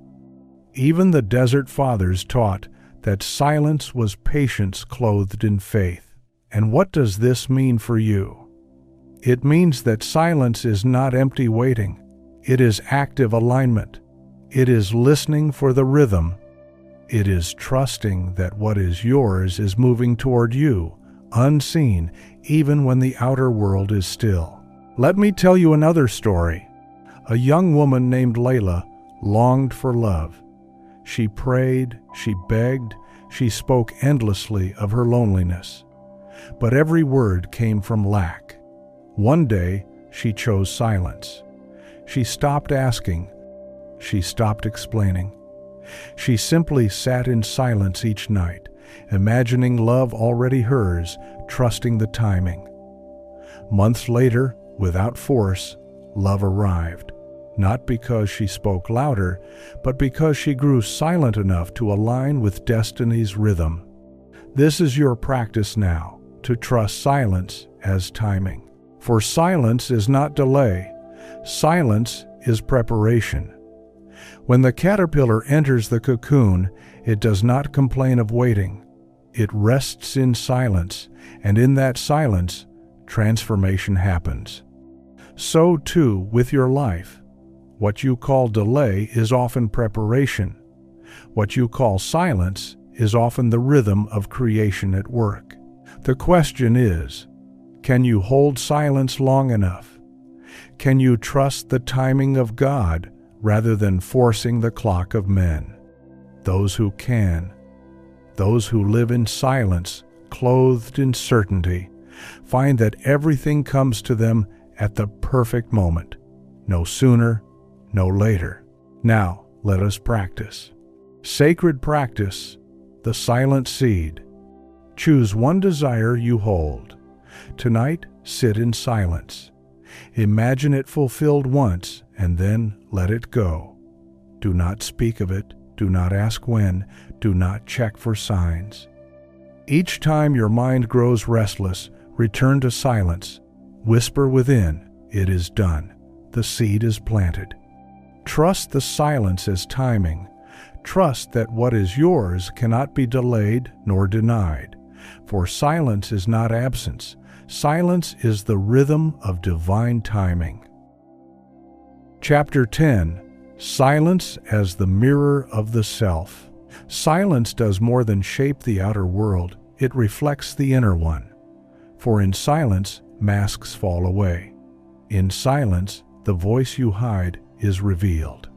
Even the Desert Fathers taught that silence was patience clothed in faith. And what does this mean for you? It means that silence is not empty waiting. It is active alignment. It is listening for the rhythm. It is trusting that what is yours is moving toward you, unseen, even when the outer world is still. Let me tell you another story. A young woman named Layla longed for love. She prayed, she begged, she spoke endlessly of her loneliness. But every word came from lack. One day, she chose silence. She stopped asking. She stopped explaining. She simply sat in silence each night, imagining love already hers, trusting the timing. Months later, without force, love arrived, not because she spoke louder, but because she grew silent enough to align with destiny's rhythm. This is your practice now, to trust silence as timing. For silence is not delay. Silence is preparation. When the caterpillar enters the cocoon, it does not complain of waiting. It rests in silence, and in that silence, transformation happens. So too with your life. What you call delay is often preparation. What you call silence is often the rhythm of creation at work. The question is, can you hold silence long enough? Can you trust the timing of God rather than forcing the clock of men? Those who can, those who live in silence, clothed in certainty, find that everything comes to them at the perfect moment, no sooner, no later. Now, let us practice. Sacred practice, the silent seed. Choose one desire you hold. Tonight, sit in silence. Imagine it fulfilled once, and then let it go. Do not speak of it. Do not ask when. Do not check for signs. Each time your mind grows restless, return to silence. Whisper within, "It is done." The seed is planted. Trust the silence as timing. Trust that what is yours cannot be delayed nor denied. For silence is not absence. Silence is the rhythm of divine timing. Chapter 10. Silence as the mirror of the self. Silence does more than shape the outer world. It reflects the inner one. For in silence, masks fall away. In silence, the voice you hide is revealed.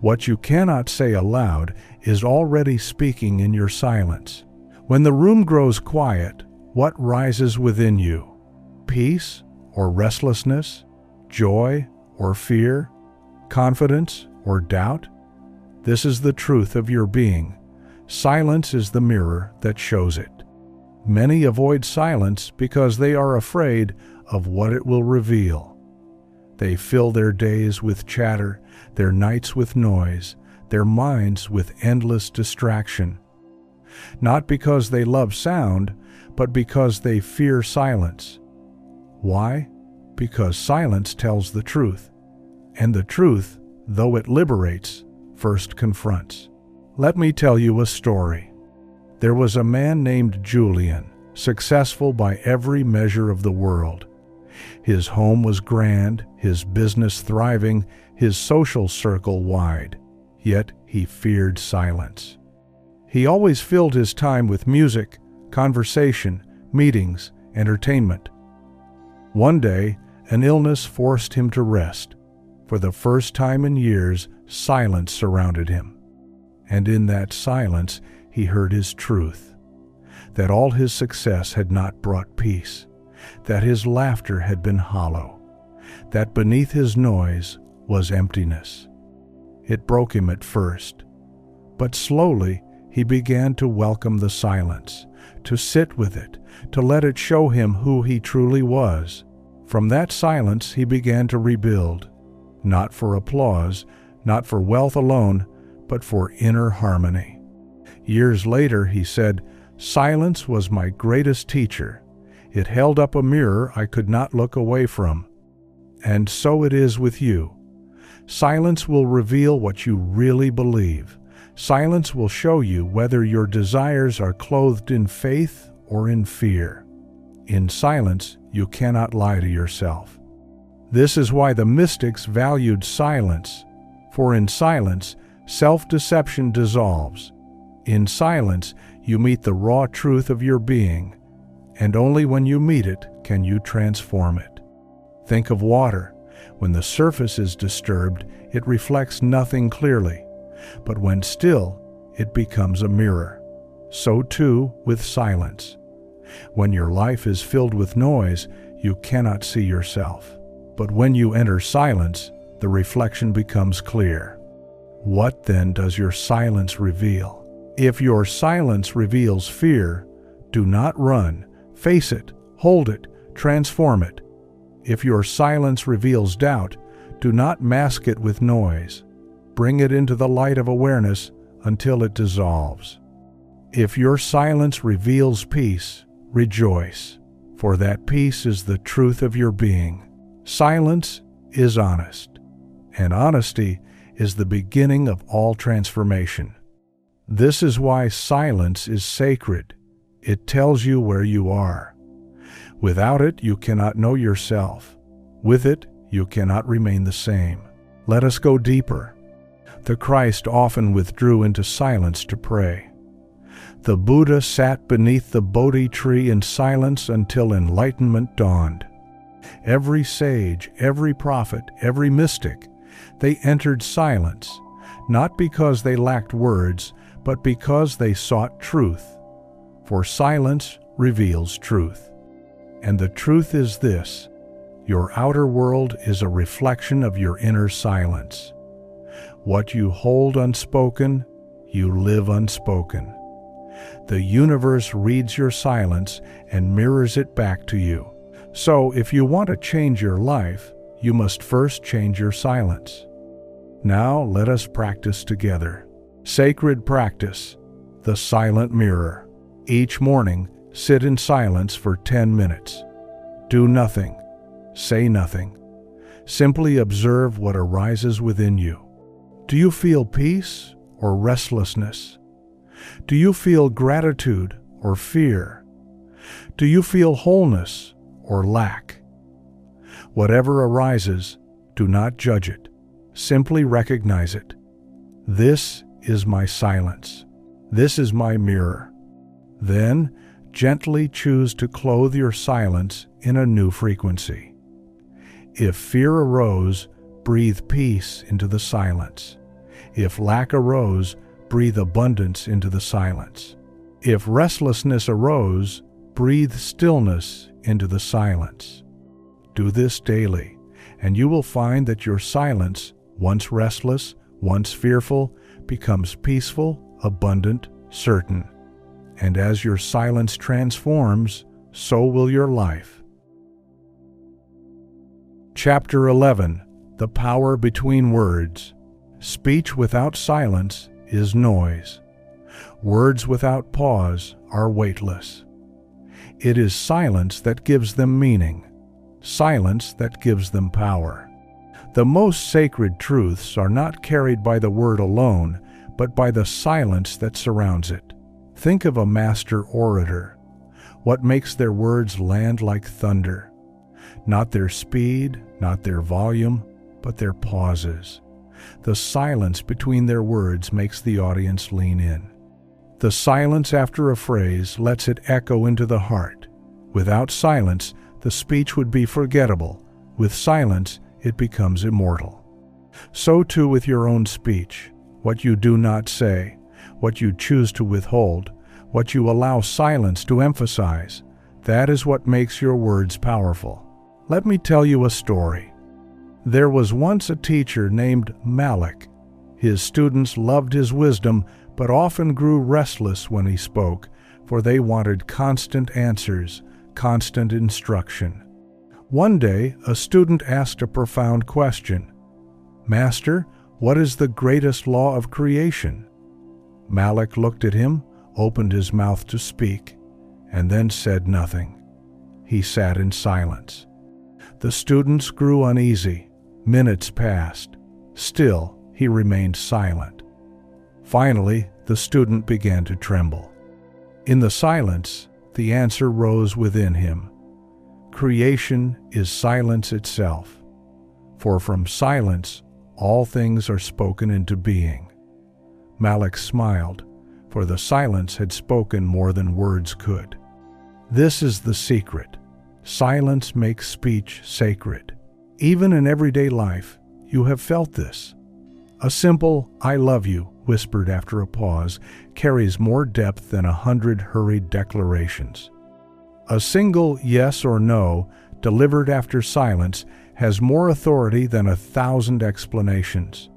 What you cannot say aloud is already speaking in your silence. When the room grows quiet, what rises within you? Peace or restlessness? Joy or fear? Confidence or doubt? This is the truth of your being. Silence is the mirror that shows it. Many avoid silence because they are afraid of what it will reveal. They fill their days with chatter, their nights with noise, their minds with endless distraction. Not because they love sound, but because they fear silence. Why? Because silence tells the truth. And the truth, though it liberates, first confronts. Let me tell you a story. There was a man named Julian, successful by every measure of the world. His home was grand, his business thriving, his social circle wide. Yet he feared silence. He always filled his time with music, conversation, meetings, entertainment. One day, an illness forced him to rest. For the first time in years, silence surrounded him. And in that silence, he heard his truth, that all his success had not brought peace, that his laughter had been hollow, that beneath his noise was emptiness. It broke him at first, but slowly he began to welcome the silence, to sit with it, to let it show him who he truly was. From that silence he began to rebuild, not for applause, not for wealth alone, but for inner harmony. Years later he said, "Silence was my greatest teacher. It held up a mirror I could not look away from." And so it is with you. Silence will reveal what you really believe. Silence will show you whether your desires are clothed in faith or in fear. In silence, you cannot lie to yourself. This is why the mystics valued silence, for in silence, self-deception dissolves. In silence, you meet the raw truth of your being, and only when you meet it can you transform it. Think of water. When the surface is disturbed, it reflects nothing clearly, but when still, it becomes a mirror. So too with silence. When your life is filled with noise, you cannot see yourself. But when you enter silence, the reflection becomes clear. What then does your silence reveal? If your silence reveals fear, do not run. Face it, hold it, transform it. If your silence reveals doubt, do not mask it with noise. Bring it into the light of awareness until it dissolves. If your silence reveals peace, rejoice, for that peace is the truth of your being. Silence is honest, and honesty is the beginning of all transformation. This is why silence is sacred. It tells you where you are. Without it, you cannot know yourself. With it, you cannot remain the same. Let us go deeper. The Christ often withdrew into silence to pray. The Buddha sat beneath the Bodhi tree in silence until enlightenment dawned. Every sage, every prophet, every mystic, they entered silence, not because they lacked words, but because they sought truth. For silence reveals truth. And the truth is this: your outer world is a reflection of your inner silence. What you hold unspoken, you live unspoken. The universe reads your silence and mirrors it back to you. So if you want to change your life, you must first change your silence. Now let us practice together. Sacred practice, the silent mirror. Each morning, sit in silence for 10 minutes. Do nothing. Say nothing. Simply observe what arises within you. Do you feel peace or restlessness? Do you feel gratitude or fear? Do you feel wholeness or lack? Whatever arises, do not judge it. Simply recognize it. This is my silence. This is my mirror. Then, gently choose to clothe your silence in a new frequency. If fear arose, breathe peace into the silence. If lack arose, breathe abundance into the silence. If restlessness arose, breathe stillness into the silence. Do this daily, and you will find that your silence, once restless, once fearful, becomes peaceful, abundant, certain. And as your silence transforms, so will your life. Chapter 11. The Power Between Words. Speech without silence is noise. Words without pause are weightless. It is silence that gives them meaning, silence that gives them power. The most sacred truths are not carried by the word alone, but by the silence that surrounds it. Think of a master orator. What makes their words land like thunder? Not their speed, not their volume, but their pauses. The silence between their words makes the audience lean in. The silence after a phrase lets it echo into the heart. Without silence, the speech would be forgettable. With silence, it becomes immortal. So too with your own speech, what you do not say, what you choose to withhold, what you allow silence to emphasize. That is what makes your words powerful. Let me tell you a story. There was once a teacher named Malik. His students loved his wisdom, but often grew restless when he spoke, for they wanted constant answers, constant instruction. One day, a student asked a profound question. "Master, what is the greatest law of creation?" Malik looked at him, opened his mouth to speak, and then said nothing. He sat in silence. The students grew uneasy. Minutes passed. Still, he remained silent. Finally, the student began to tremble. In the silence, the answer rose within him. Creation is silence itself, for from silence all things are spoken into being. Malik smiled, for the silence had spoken more than words could. This is the secret. Silence makes speech sacred. Even in everyday life, you have felt this. A simple "I love you," whispered after a pause, carries more depth than 100 hurried declarations. A single yes or no, delivered after silence, has more authority than 1,000 explanations.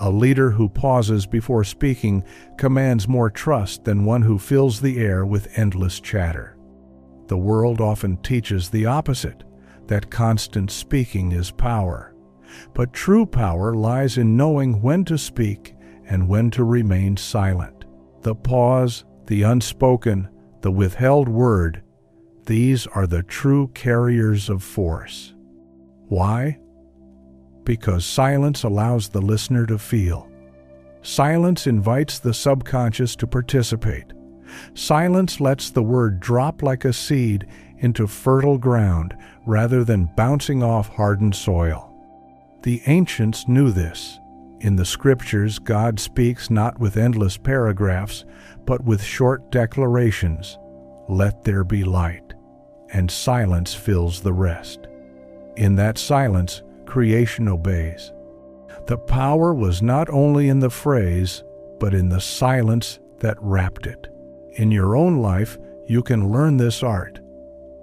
A leader who pauses before speaking commands more trust than one who fills the air with endless chatter. The world often teaches the opposite, that constant speaking is power. But true power lies in knowing when to speak and when to remain silent. The pause, the unspoken, the withheld word, these are the true carriers of force. Why? Because silence allows the listener to feel. Silence invites the subconscious to participate. Silence lets the word drop like a seed into fertile ground rather than bouncing off hardened soil. The ancients knew this. In the scriptures, God speaks not with endless paragraphs, but with short declarations. Let there be light, and silence fills the rest. In that silence, creation obeys. The power was not only in the phrase, but in the silence that wrapped it. In your own life, you can learn this art.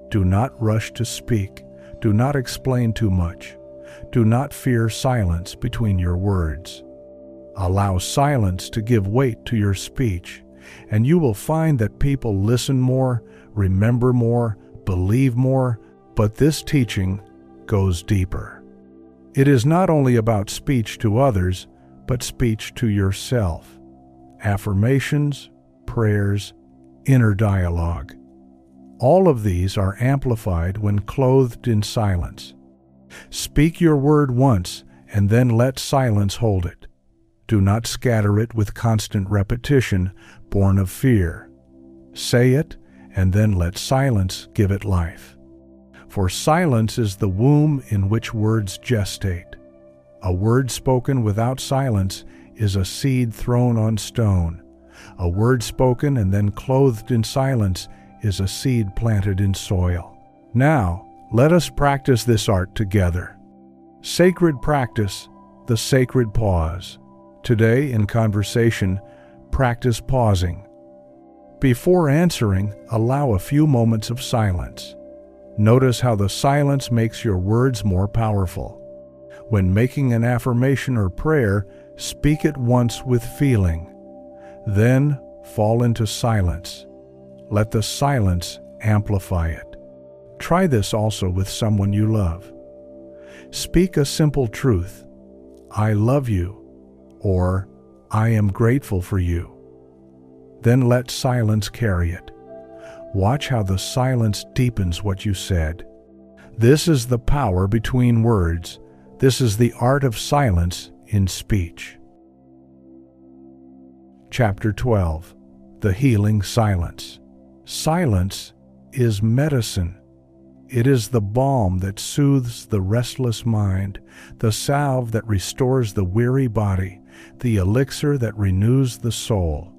Do not rush to speak. Do not explain too much. Do not fear silence between your words. Allow silence to give weight to your speech, and you will find that people listen more, remember more, believe more, but this teaching goes deeper. It is not only about speech to others, but speech to yourself. Affirmations, prayers, inner dialogue. All of these are amplified when clothed in silence. Speak your word once, and then let silence hold it. Do not scatter it with constant repetition, born of fear. Say it, and then let silence give it life. For silence is the womb in which words gestate. A word spoken without silence is a seed thrown on stone. A word spoken and then clothed in silence is a seed planted in soil. Now, let us practice this art together. Sacred practice, the sacred pause. Today, in conversation, practice pausing. Before answering, allow a few moments of silence. Notice how the silence makes your words more powerful. When making an affirmation or prayer, speak it once with feeling. Then, fall into silence. Let the silence amplify it. Try this also with someone you love. Speak a simple truth. I love you, or I am grateful for you. Then let silence carry it. Watch how the silence deepens what you said. This is the power between words. This is the art of silence in speech. Chapter 12. The Healing Silence. Silence is medicine. It is the balm that soothes the restless mind, the salve that restores the weary body, the elixir that renews the soul.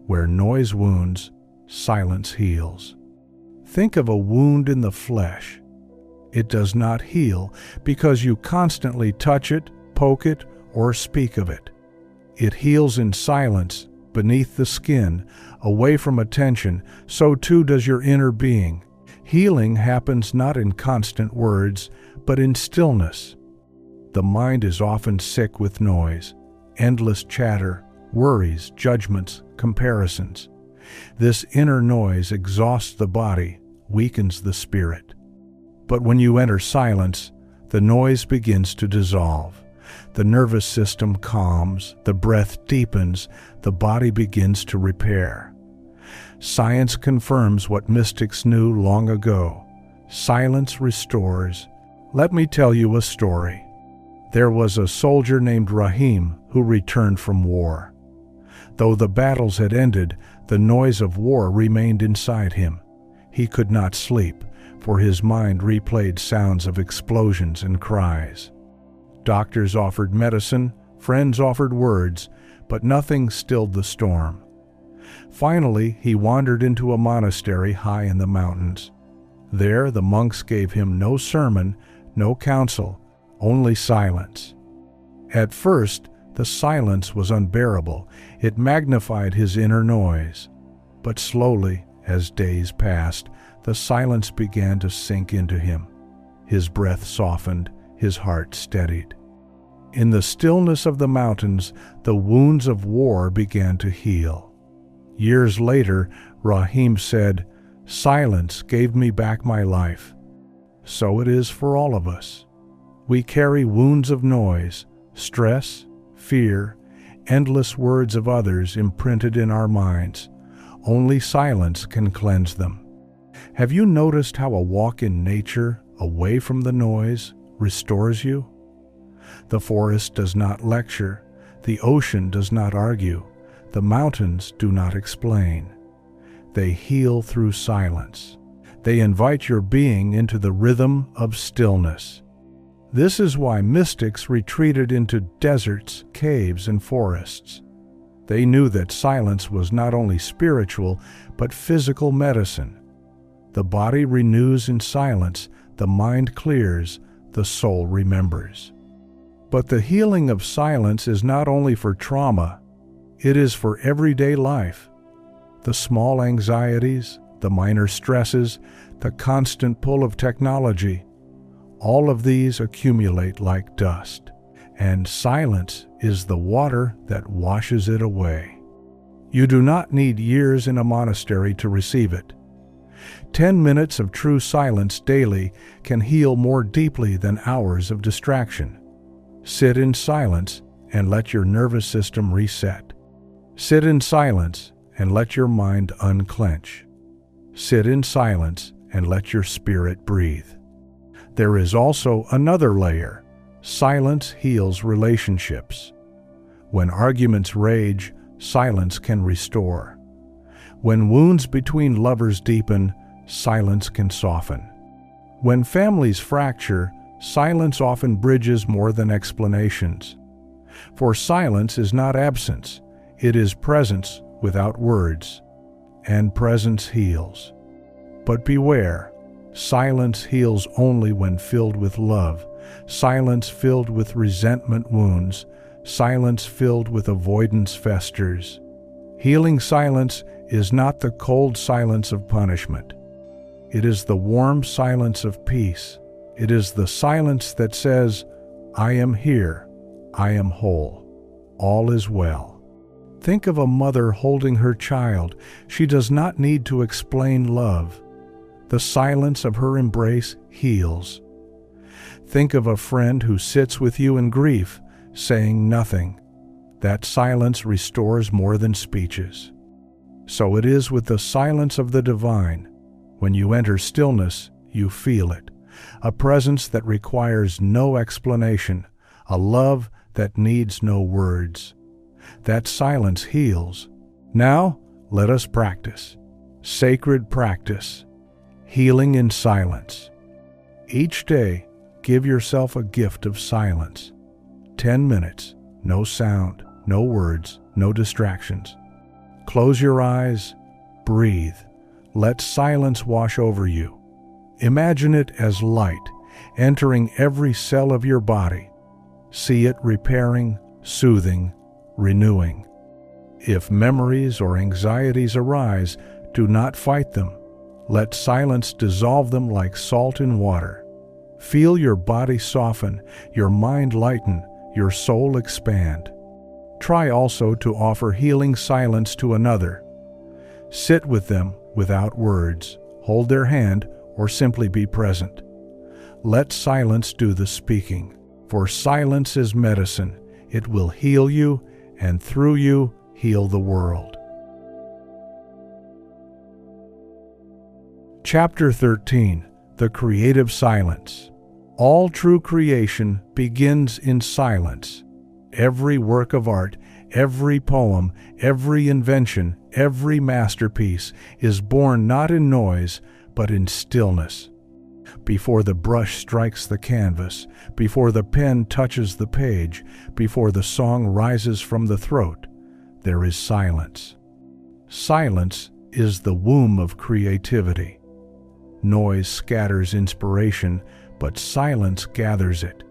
Where noise wounds, silence heals. Think of a wound in the flesh. It does not heal because you constantly touch it, poke it, or speak of it. It heals in silence, beneath the skin, away from attention. So too does your inner being. Healing happens not in constant words, but in stillness. The mind is often sick with noise, endless chatter, worries, judgments, comparisons. This inner noise exhausts the body, weakens the spirit. But when you enter silence, the noise begins to dissolve. The nervous system calms, the breath deepens, the body begins to repair. Science confirms what mystics knew long ago. Silence restores. Let me tell you a story. There was a soldier named Rahim who returned from war. Though the battles had ended, the noise of war remained inside him. He could not sleep, for his mind replayed sounds of explosions and cries. Doctors offered medicine, friends offered words, but nothing stilled the storm. Finally, he wandered into a monastery high in the mountains. There, the monks gave him no sermon, no counsel, only silence. At first, the silence was unbearable. It magnified his inner noise. But slowly, as days passed, the silence began to sink into him. His breath softened, his heart steadied. In the stillness of the mountains, the wounds of war began to heal. Years later, Rahim said, "Silence gave me back my life." So it is for all of us. We carry wounds of noise, stress, fear, endless words of others imprinted in our minds. Only silence can cleanse them. Have you noticed how a walk in nature, away from the noise, restores you? The forest does not lecture, the ocean does not argue, the mountains do not explain. They heal through silence. They invite your being into the rhythm of stillness. This is why mystics retreated into deserts, caves, and forests. They knew that silence was not only spiritual, but physical medicine. The body renews in silence, the mind clears, the soul remembers. But the healing of silence is not only for trauma, it is for everyday life. The small anxieties, the minor stresses, the constant pull of technology, all of these accumulate like dust, and silence is the water that washes it away. You do not need years in a monastery to receive it. 10 minutes of true silence daily can heal more deeply than hours of distraction. Sit in silence and let your nervous system reset. Sit in silence and let your mind unclench. Sit in silence and let your spirit breathe. There is also another layer. Silence heals relationships. When arguments rage, silence can restore. When wounds between lovers deepen, silence can soften. When families fracture, silence often bridges more than explanations. For silence is not absence, it is presence without words, and presence heals. But beware, silence heals only when filled with love. Silence filled with resentment wounds. Silence filled with avoidance festers. Healing silence is not the cold silence of punishment. It is the warm silence of peace. It is the silence that says, "I am here. I am whole. All is well." Think of a mother holding her child. She does not need to explain love. The silence of her embrace heals. Think of a friend who sits with you in grief, saying nothing. That silence restores more than speeches. So it is with the silence of the divine. When you enter stillness, you feel it. A presence that requires no explanation, a love that needs no words. That silence heals. Now, let us practice. Sacred practice. Healing in silence. Each day, give yourself a gift of silence. 10 minutes, no sound, no words, no distractions. Close your eyes, breathe. Let silence wash over you. Imagine it as light, entering every cell of your body. See it repairing, soothing, renewing. If memories or anxieties arise, do not fight them. Let silence dissolve them like salt in water. Feel your body soften, your mind lighten, your soul expand. Try also to offer healing silence to another. Sit with them without words, hold their hand, or simply be present. Let silence do the speaking, for silence is medicine. It will heal you, and through you, heal the world. Chapter 13. The Creative Silence. All true creation begins in silence. Every work of art, every poem, every invention, every masterpiece is born not in noise, but in stillness. Before the brush strikes the canvas, before the pen touches the page, before the song rises from the throat, there is silence. Silence is the womb of creativity. Noise scatters inspiration, but silence gathers it.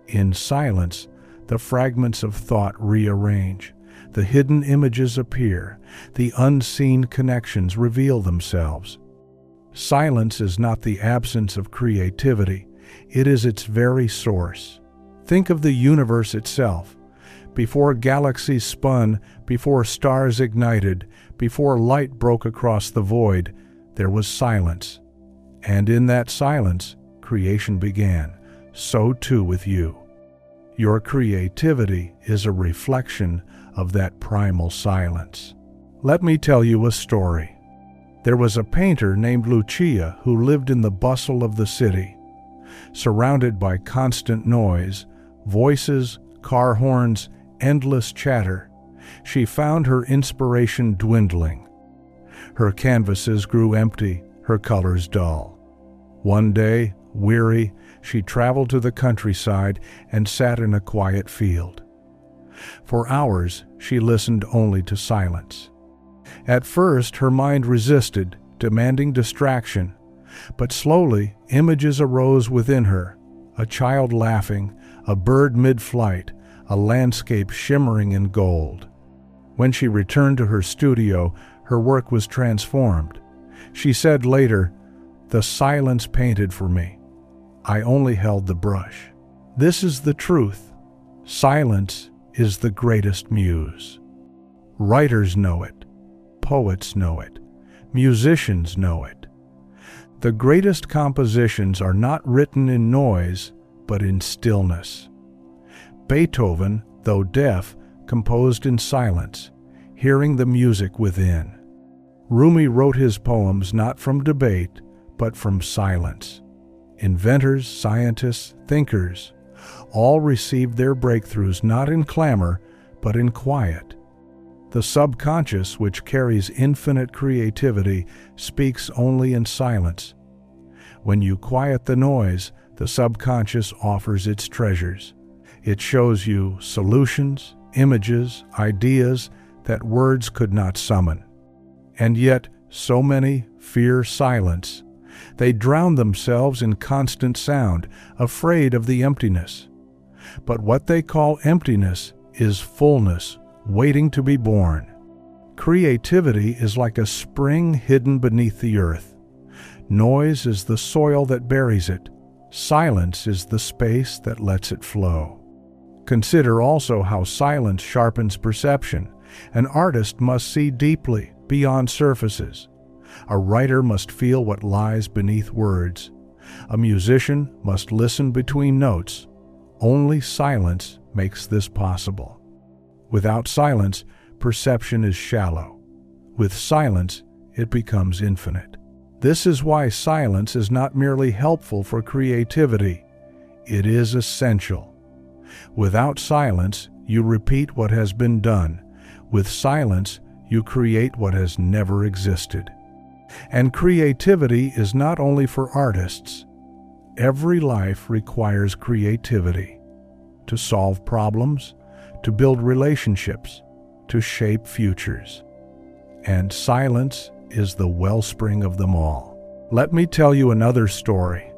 In silence, the fragments of thought rearrange, the hidden images appear, the unseen connections reveal themselves. Silence is not the absence of creativity, it is its very source. Think of the universe itself. Before galaxies spun, before stars ignited, before light broke across the void, there was silence. And in that silence, creation began. So too with you. Your creativity is a reflection of that primal silence. Let me tell you a story. There was a painter named Lucia who lived in the bustle of the city. Surrounded by constant noise, voices, car horns, endless chatter, she found her inspiration dwindling. Her canvases grew empty, her colors dull. One day, weary, she traveled to the countryside and sat in a quiet field. For hours, she listened only to silence. At first, her mind resisted, demanding distraction, but slowly, images arose within her: a child laughing, a bird mid-flight, a landscape shimmering in gold. When she returned to her studio, her work was transformed. She said later, "The silence painted for me. I only held the brush." This is the truth. Silence is the greatest muse. Writers know it. Poets know it. Musicians know it. The greatest compositions are not written in noise, but in stillness. Beethoven, though deaf, composed in silence, hearing the music within. Rumi wrote his poems not from debate, but from silence. Inventors, scientists, thinkers, all received their breakthroughs not in clamor, but in quiet. The subconscious, which carries infinite creativity, speaks only in silence. When you quiet the noise, the subconscious offers its treasures. It shows you solutions, images, ideas that words could not summon. And yet, so many fear silence. They drown themselves in constant sound, afraid of the emptiness. But what they call emptiness is fullness, waiting to be born. Creativity is like a spring hidden beneath the earth. Noise is the soil that buries it. Silence is the space that lets it flow. Consider also how silence sharpens perception. An artist must see deeply, beyond surfaces. A writer must feel what lies beneath words. A musician must listen between notes. Only silence makes this possible. Without silence, perception is shallow. With silence, it becomes infinite. This is why silence is not merely helpful for creativity. It is essential. Without silence, you repeat what has been done. With silence, you create what has never existed. And creativity is not only for artists. Every life requires creativity to solve problems, to build relationships, to shape futures. And silence is the wellspring of them all. Let me tell you another story.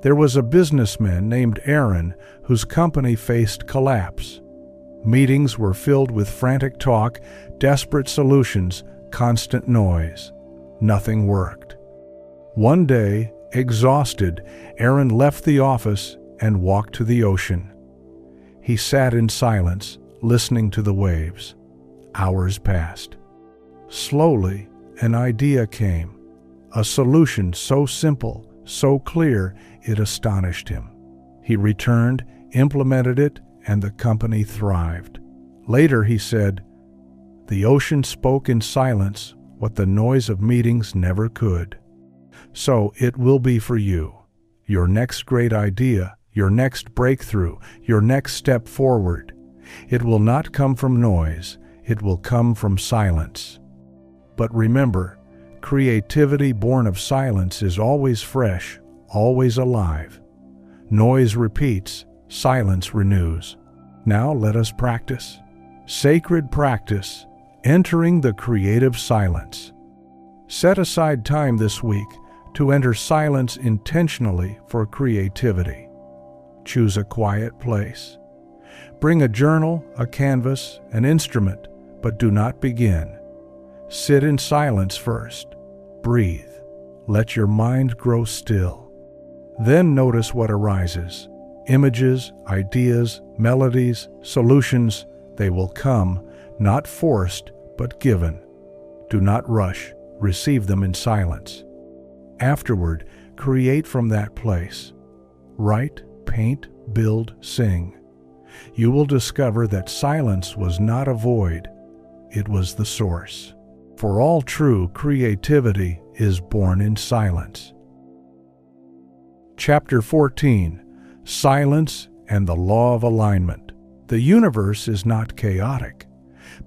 There was a businessman named Aaron whose company faced collapse. Meetings were filled with frantic talk, desperate solutions, constant noise. Nothing worked. One day, exhausted, Aaron left the office and walked to the ocean. He sat in silence, listening to the waves. Hours passed. Slowly, an idea came. A solution so simple, so clear, it astonished him. He returned, implemented it, and the company thrived. Later he said, "The ocean spoke in silence what the noise of meetings never could." So it will be for you. Your next great idea, your next breakthrough, your next step forward. It will not come from noise, it will come from silence. But remember, creativity born of silence is always fresh, always alive. Noise repeats, silence renews. Now let us practice. Sacred practice, entering the creative silence. Set aside time this week to enter silence intentionally for creativity. Choose a quiet place. Bring a journal, a canvas, an instrument, but do not begin. Sit in silence first. Breathe. Let your mind grow still. Then notice what arises. Images, ideas, melodies, solutions, they will come, not forced, but given. Do not rush. Receive them in silence. Afterward, create from that place. Write, paint, build, sing. You will discover that silence was not a void. It was the source. For all true creativity is born in silence. Chapter 14. Silence and the Law of Alignment. The universe is not chaotic.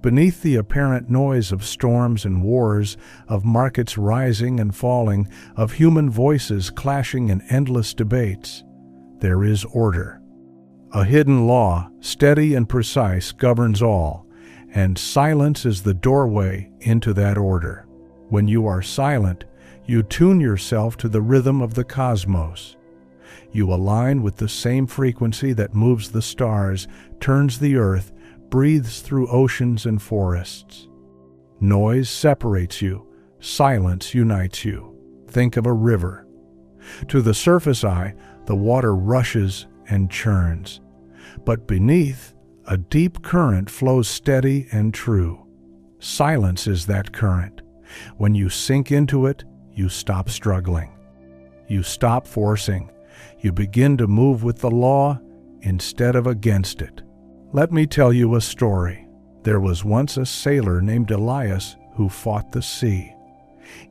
Beneath the apparent noise of storms and wars, of markets rising and falling, of human voices clashing in endless debates, there is order. A hidden law, steady and precise, governs all, and silence is the doorway into that order. When you are silent, you tune yourself to the rhythm of the cosmos. You align with the same frequency that moves the stars, turns the earth, breathes through oceans and forests. Noise separates you, silence unites you. Think of a river. To the surface eye, the water rushes and churns. But beneath, a deep current flows steady and true. Silence is that current. When you sink into it, you stop struggling. You stop forcing. You begin to move with the law instead of against it. Let me tell you a story. There was once a sailor named Elias who fought the sea.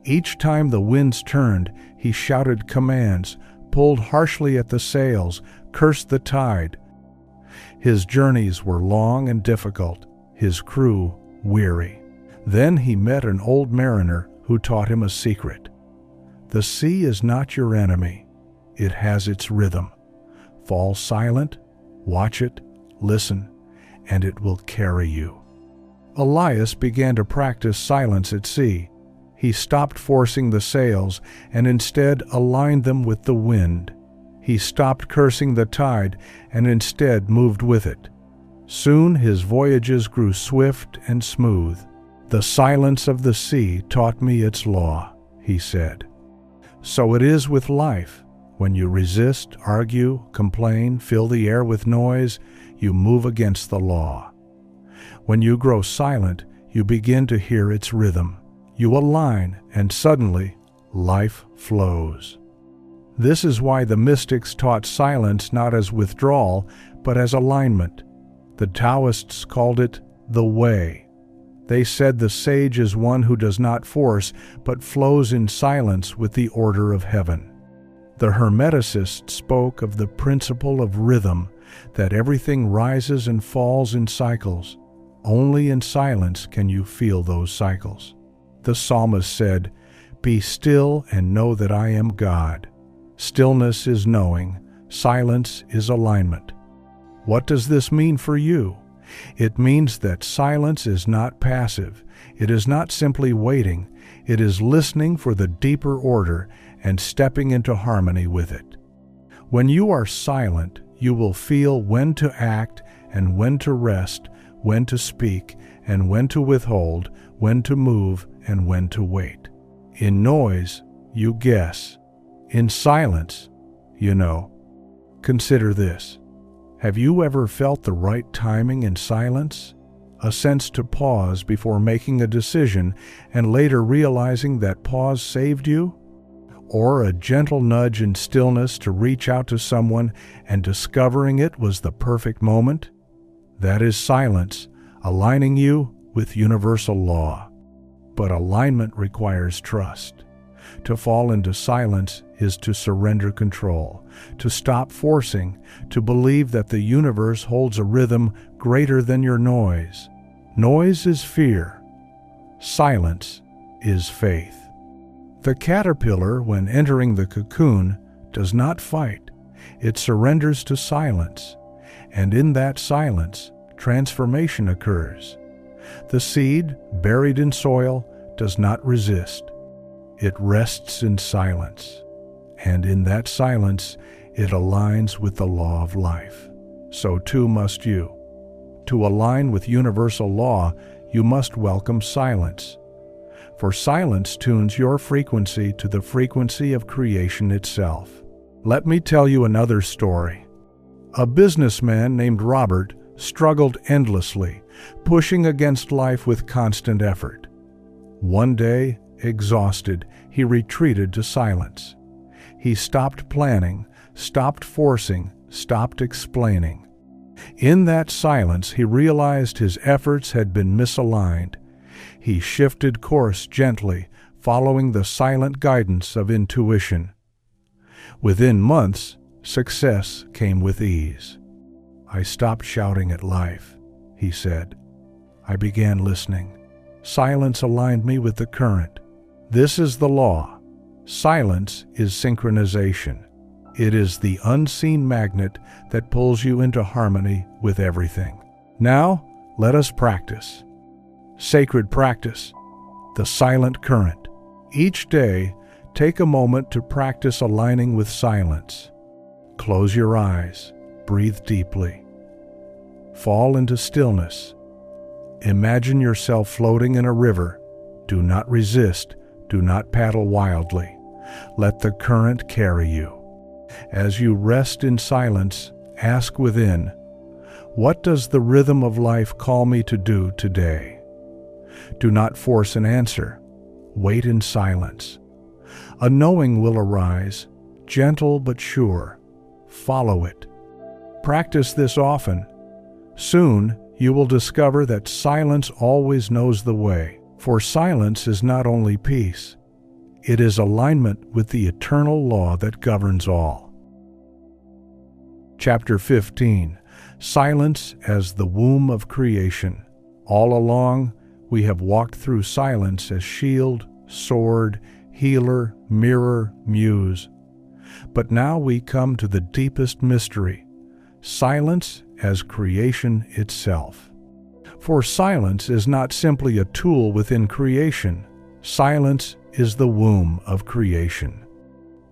Each time the winds turned, he shouted commands, pulled harshly at the sails, cursed the tide. His journeys were long and difficult, his crew weary. Then he met an old mariner who taught him a secret. The sea is not your enemy. It has its rhythm. Fall silent, watch it, listen, and it will carry you. Elias began to practice silence at sea. He stopped forcing the sails and instead aligned them with the wind. He stopped cursing the tide and instead moved with it. Soon his voyages grew swift and smooth. "The silence of the sea taught me its law," he said. So it is with life. When you resist, argue, complain, fill the air with noise, you move against the law. When you grow silent, you begin to hear its rhythm. You align, and suddenly, life flows. This is why the mystics taught silence not as withdrawal, but as alignment. The Taoists called it the way. They said the sage is one who does not force, but flows in silence with the order of heaven. The Hermeticists spoke of the principle of rhythm, that everything rises and falls in cycles. Only in silence can you feel those cycles. The psalmist said, "Be still and know that I am God." Stillness is knowing, silence is alignment. What does this mean for you? It means that silence is not passive. It is not simply waiting. It is listening for the deeper order and stepping into harmony with it. When you are silent, you will feel when to act and when to rest, when to speak and when to withhold, when to move and when to wait. In noise, you guess. In silence, you know. Consider this. Have you ever felt the right timing in silence? A sense to pause before making a decision and later realizing that pause saved you? Or a gentle nudge in stillness to reach out to someone and discovering it was the perfect moment? That is silence, aligning you with universal law. But alignment requires trust. To fall into silence is to surrender control, to stop forcing, to believe that the universe holds a rhythm greater than your noise. Noise is fear. Silence is faith. The caterpillar, when entering the cocoon, does not fight. It surrenders to silence, and in that silence, transformation occurs. The seed, buried in soil, does not resist. It rests in silence, and in that silence, it aligns with the law of life. So too must you. To align with universal law, you must welcome silence. For silence tunes your frequency to the frequency of creation itself. Let me tell you another story. A businessman named Robert struggled endlessly, pushing against life with constant effort. One day, exhausted, he retreated to silence. He stopped planning, stopped forcing, stopped explaining. In that silence, he realized his efforts had been misaligned. He shifted course gently, following the silent guidance of intuition. Within months, success came with ease. I stopped shouting at life, he said. I began listening. Silence aligned me with the current. This is the law. Silence is synchronization. It is the unseen magnet that pulls you into harmony with everything. Now, let us practice. Sacred practice, the silent current. Each day, take a moment to practice aligning with silence. Close your eyes, breathe deeply. Fall into stillness. Imagine yourself floating in a river. Do not resist, do not paddle wildly. Let the current carry you. As you rest in silence, ask within, what does the rhythm of life call me to do today? Do not force an answer. Wait in silence. A knowing will arise, gentle but sure. Follow it. Practice this often. Soon, you will discover that silence always knows the way, for silence is not only peace, it is alignment with the eternal law that governs all. Chapter 15. Silence as the womb of creation. All along, we have walked through silence as shield, sword, healer, mirror, muse. But now we come to the deepest mystery, silence as creation itself. For silence is not simply a tool within creation. Silence is the womb of creation.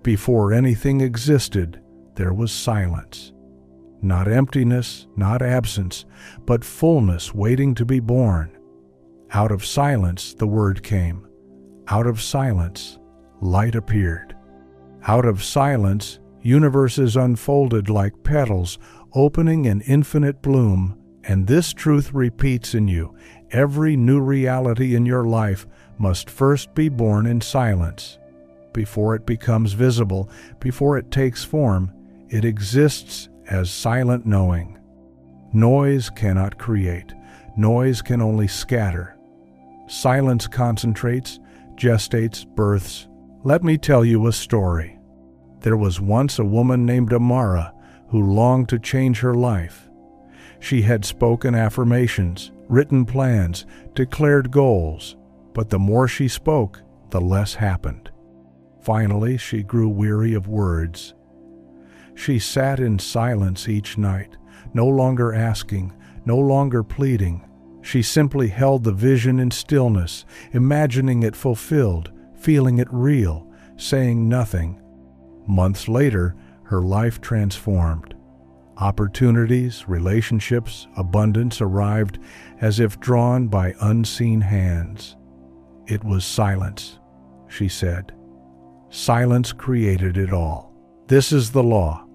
Before anything existed, there was silence. Not emptiness, not absence, but fullness waiting to be born. Out of silence, the word came. Out of silence, light appeared. Out of silence, universes unfolded like petals, opening in infinite bloom, and this truth repeats in you. Every new reality in your life must first be born in silence. Before it becomes visible, before it takes form, it exists as silent knowing. Noise cannot create. Noise can only scatter. Silence concentrates, gestates, births. Let me tell you a story. There was once a woman named Amara who longed to change her life. She had spoken affirmations, written plans, declared goals, but the more she spoke, the less happened. Finally, she grew weary of words. She sat in silence each night, no longer asking, no longer pleading. She simply held the vision in stillness, imagining it fulfilled, feeling it real, saying nothing. Months later, her life transformed. Opportunities, relationships, abundance arrived as if drawn by unseen hands. It was silence, she said. Silence created it all. This is the law.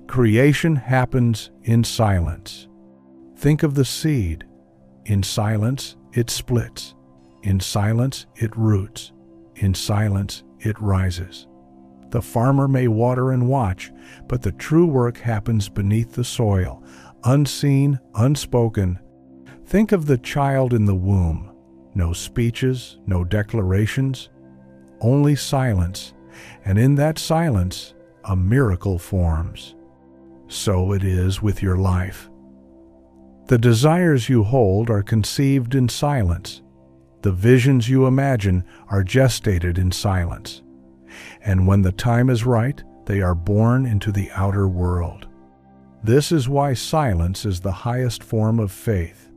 Creation happens in silence. Think of the seed. In silence, it splits. In silence, it roots. In silence, it rises. The farmer may water and watch, but the true work happens beneath the soil, unseen, unspoken. Think of the child in the womb. No speeches, no declarations, only silence, and in that silence, a miracle forms. So it is with your life. The desires you hold are conceived in silence. The visions you imagine are gestated in silence. And when the time is right, they are born into the outer world. This is why silence is the highest form of faith.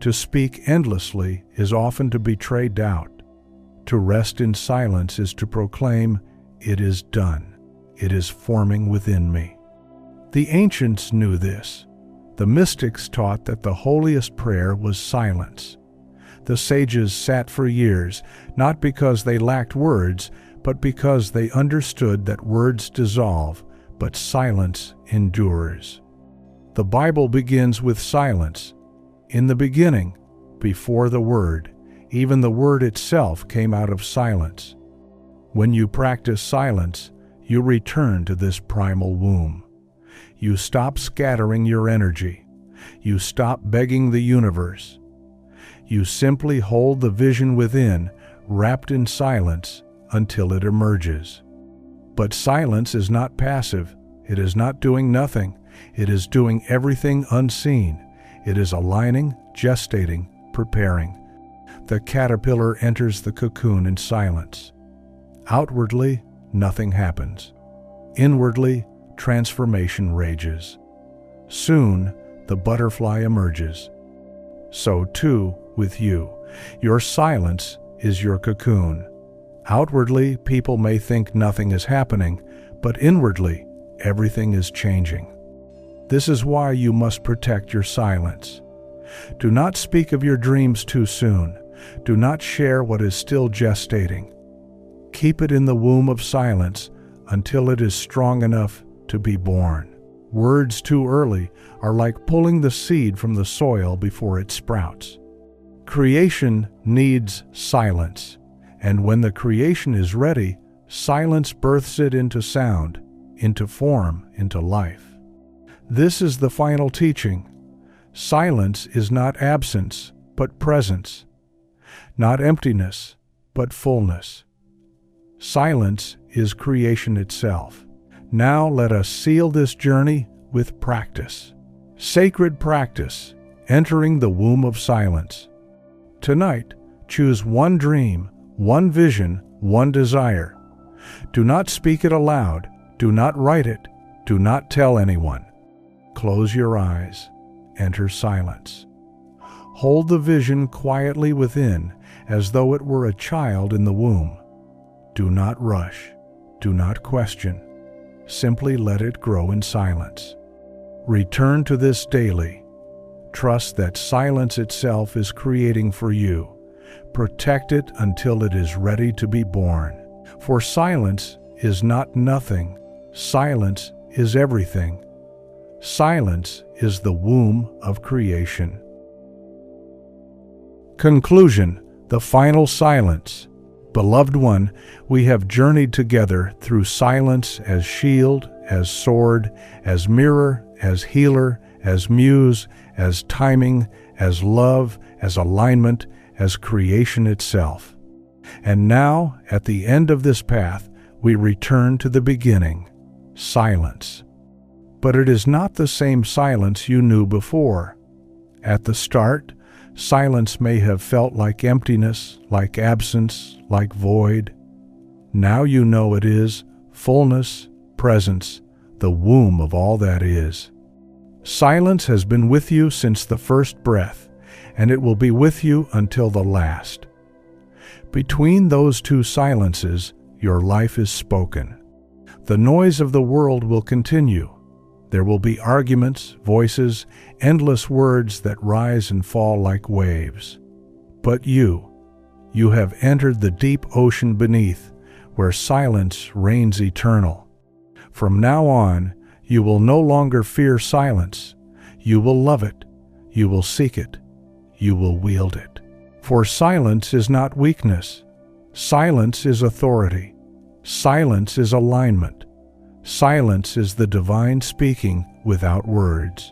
To speak endlessly is often to betray doubt. To rest in silence is to proclaim, "It is done. It is forming within me." The ancients knew this. The mystics taught that the holiest prayer was silence. The sages sat for years, not because they lacked words, but because they understood that words dissolve, but silence endures. The Bible begins with silence. In the beginning, before the Word, even the Word itself came out of silence. When you practice silence, you return to this primal womb. You stop scattering your energy. You stop begging the universe. You simply hold the vision within, wrapped in silence, until it emerges. But silence is not passive. It is not doing nothing. It is doing everything unseen. It is aligning, gestating, preparing. The caterpillar enters the cocoon in silence. Outwardly, nothing happens. Inwardly, transformation rages. Soon, the butterfly emerges. So too with you. Your silence is your cocoon. Outwardly, people may think nothing is happening, but inwardly, everything is changing. This is why you must protect your silence. Do not speak of your dreams too soon. Do not share what is still gestating. Keep it in the womb of silence until it is strong enough to be born. Words too early are like pulling the seed from the soil before it sprouts. Creation needs silence, and when the creation is ready, silence births it into sound, into form, into life. This is the final teaching. Silence is not absence, but presence. Not emptiness, but fullness. Silence is creation itself. Now let us seal this journey with practice. Sacred practice, entering the womb of silence. Tonight, choose one dream, one vision, one desire. Do not speak it aloud. Do not write it. Do not tell anyone. Close your eyes. Enter silence. Hold the vision quietly within, as though it were a child in the womb. Do not rush. Do not question. Simply let it grow in silence. Return to this daily. Trust that silence itself is creating for you. Protect it until it is ready to be born. For silence is not nothing. Silence is everything. Silence is the womb of creation. Conclusion: the final silence. Beloved one, we have journeyed together through silence as shield, as sword, as mirror, as healer, as muse, as timing, as love, as alignment, as creation itself. And now, at the end of this path, we return to the beginning, silence. But it is not the same silence you knew before. At the start, silence may have felt like emptiness, like absence, like void. Now you know it is fullness, presence, the womb of all that is. Silence has been with you since the first breath, and it will be with you until the last. Between those two silences, your life is spoken. The noise of the world will continue. There will be arguments, voices, endless words that rise and fall like waves. But you have entered the deep ocean beneath, where silence reigns eternal. From now on, you will no longer fear silence. You will love it. You will seek it. You will wield it. For silence is not weakness. Silence is authority. Silence is alignment. Silence is the divine speaking without words.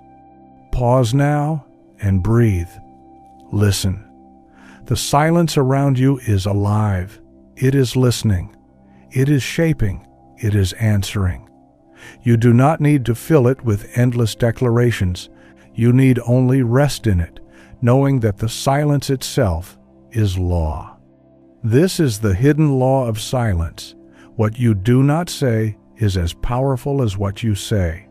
Pause now and breathe. Listen. The silence around you is alive. It is listening. It is shaping. It is answering. You do not need to fill it with endless declarations. You need only rest in it, knowing that the silence itself is law. This is the hidden law of silence. What you do not say is as powerful as what you say.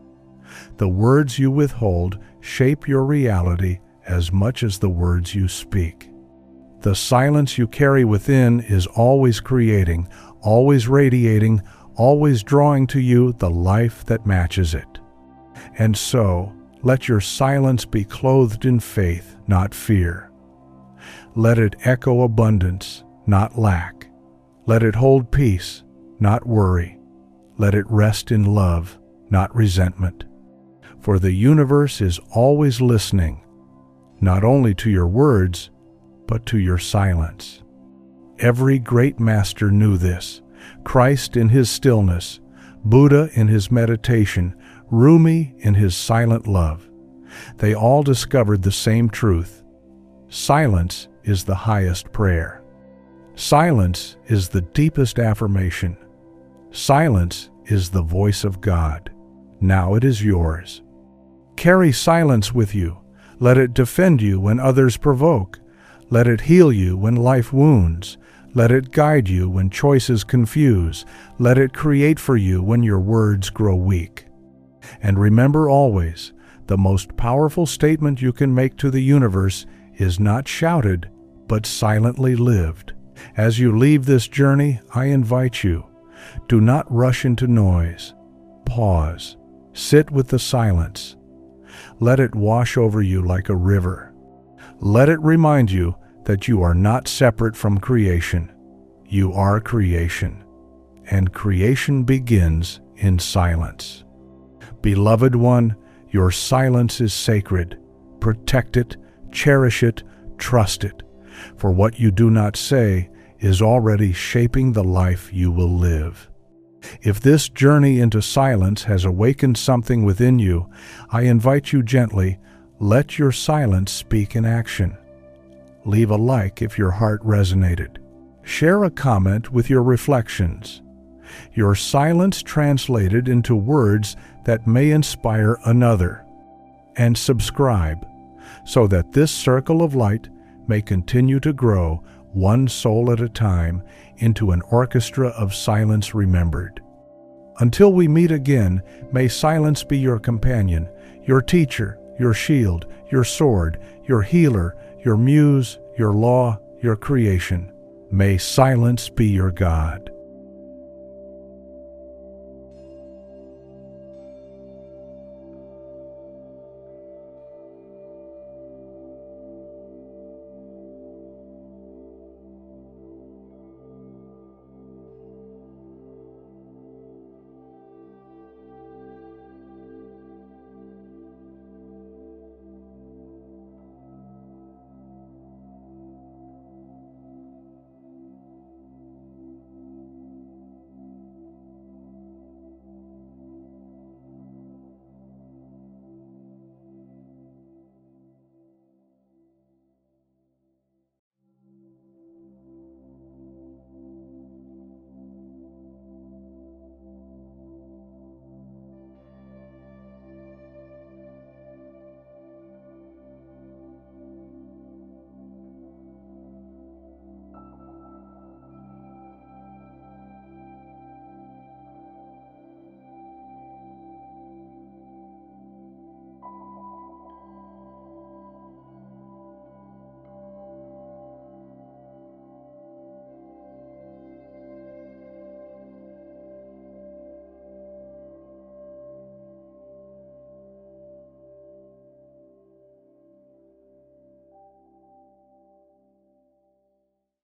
The words you withhold shape your reality as much as the words you speak. The silence you carry within is always creating, always radiating, always drawing to you the life that matches it. And so, let your silence be clothed in faith, not fear. Let it echo abundance, not lack. Let it hold peace, not worry. Let it rest in love, not resentment. For the universe is always listening, not only to your words, but to your silence. Every great master knew this. Christ in his stillness, Buddha in his meditation, Rumi in his silent love. They all discovered the same truth. Silence is the highest prayer. Silence is the deepest affirmation. Silence is the voice of God. Now it is yours. Carry silence with you. Let it defend you when others provoke. Let it heal you when life wounds. Let it guide you when choices confuse. Let it create for you when your words grow weak. And remember always, the most powerful statement you can make to the universe is not shouted, but silently lived. As you leave this journey, I invite you, do not rush into noise. Pause. Sit with the silence. Let it wash over you like a river. Let it remind you that you are not separate from creation. You are creation, and creation begins in silence. Beloved one, your silence is sacred. Protect it, cherish it, trust it, for what you do not say is already shaping the life you will live. If this journey into silence has awakened something within you, I invite you gently, let your silence speak in action. Leave a like if your heart resonated. Share a comment with your reflections. Your silence translated into words that may inspire another. And subscribe, so that this circle of light may continue to grow one soul at a time into an orchestra of silence remembered. Until we meet again, may silence be your companion, your teacher, your shield, your sword, your healer, your muse, your law, your creation. May silence be your God.